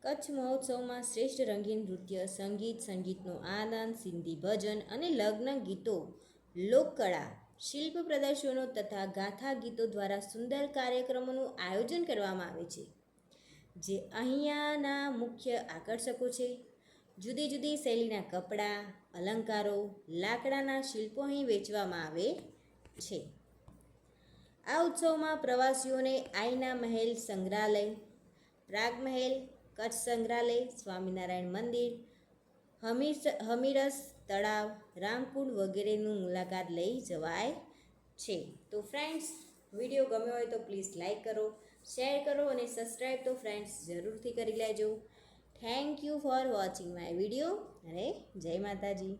A: કચ્છ મહોત્સવમાં શ્રેષ્ઠ રંગીન નૃત્ય, સંગીત, સંગીતનો આનંદ, સિંધી ભજન અને લગ્ન ગીતો, લોકકળા, શિલ્પ પ્રદર્શનો તથા ગાથા ગીતો દ્વારા સુંદર કાર્યક્રમોનું આયોજન કરવામાં આવે છે, જે અહીંયાના મુખ્ય આકર્ષકો છે. જુદી જુદી શૈલીના કપડાં, અલંકારો, લાકડાના શિલ્પો અહીં વેચવામાં આવે છે. આ ઉત્સવમાં પ્રવાસીઓને આઈના મહેલ સંગ્રહાલય, પ્રાગમહેલ, કચ્છ સંગ્રહાલય, સ્વામિનારાયણ મંદિર, હમીરસ તળાવ, રામકુંડ વગેરેનું મુલાકાત લઈ જવાય છે. તો ફ્રેન્ડ્સ, વિડીયો ગમ્યો હોય તો પ્લીઝ લાઈક કરો, શેર કરો અને સબસ્ક્રાઈબ તો ફ્રેન્ડ્સ જરૂરથી કરી લેજો. Thank you for watching my video અને જય માતાજી.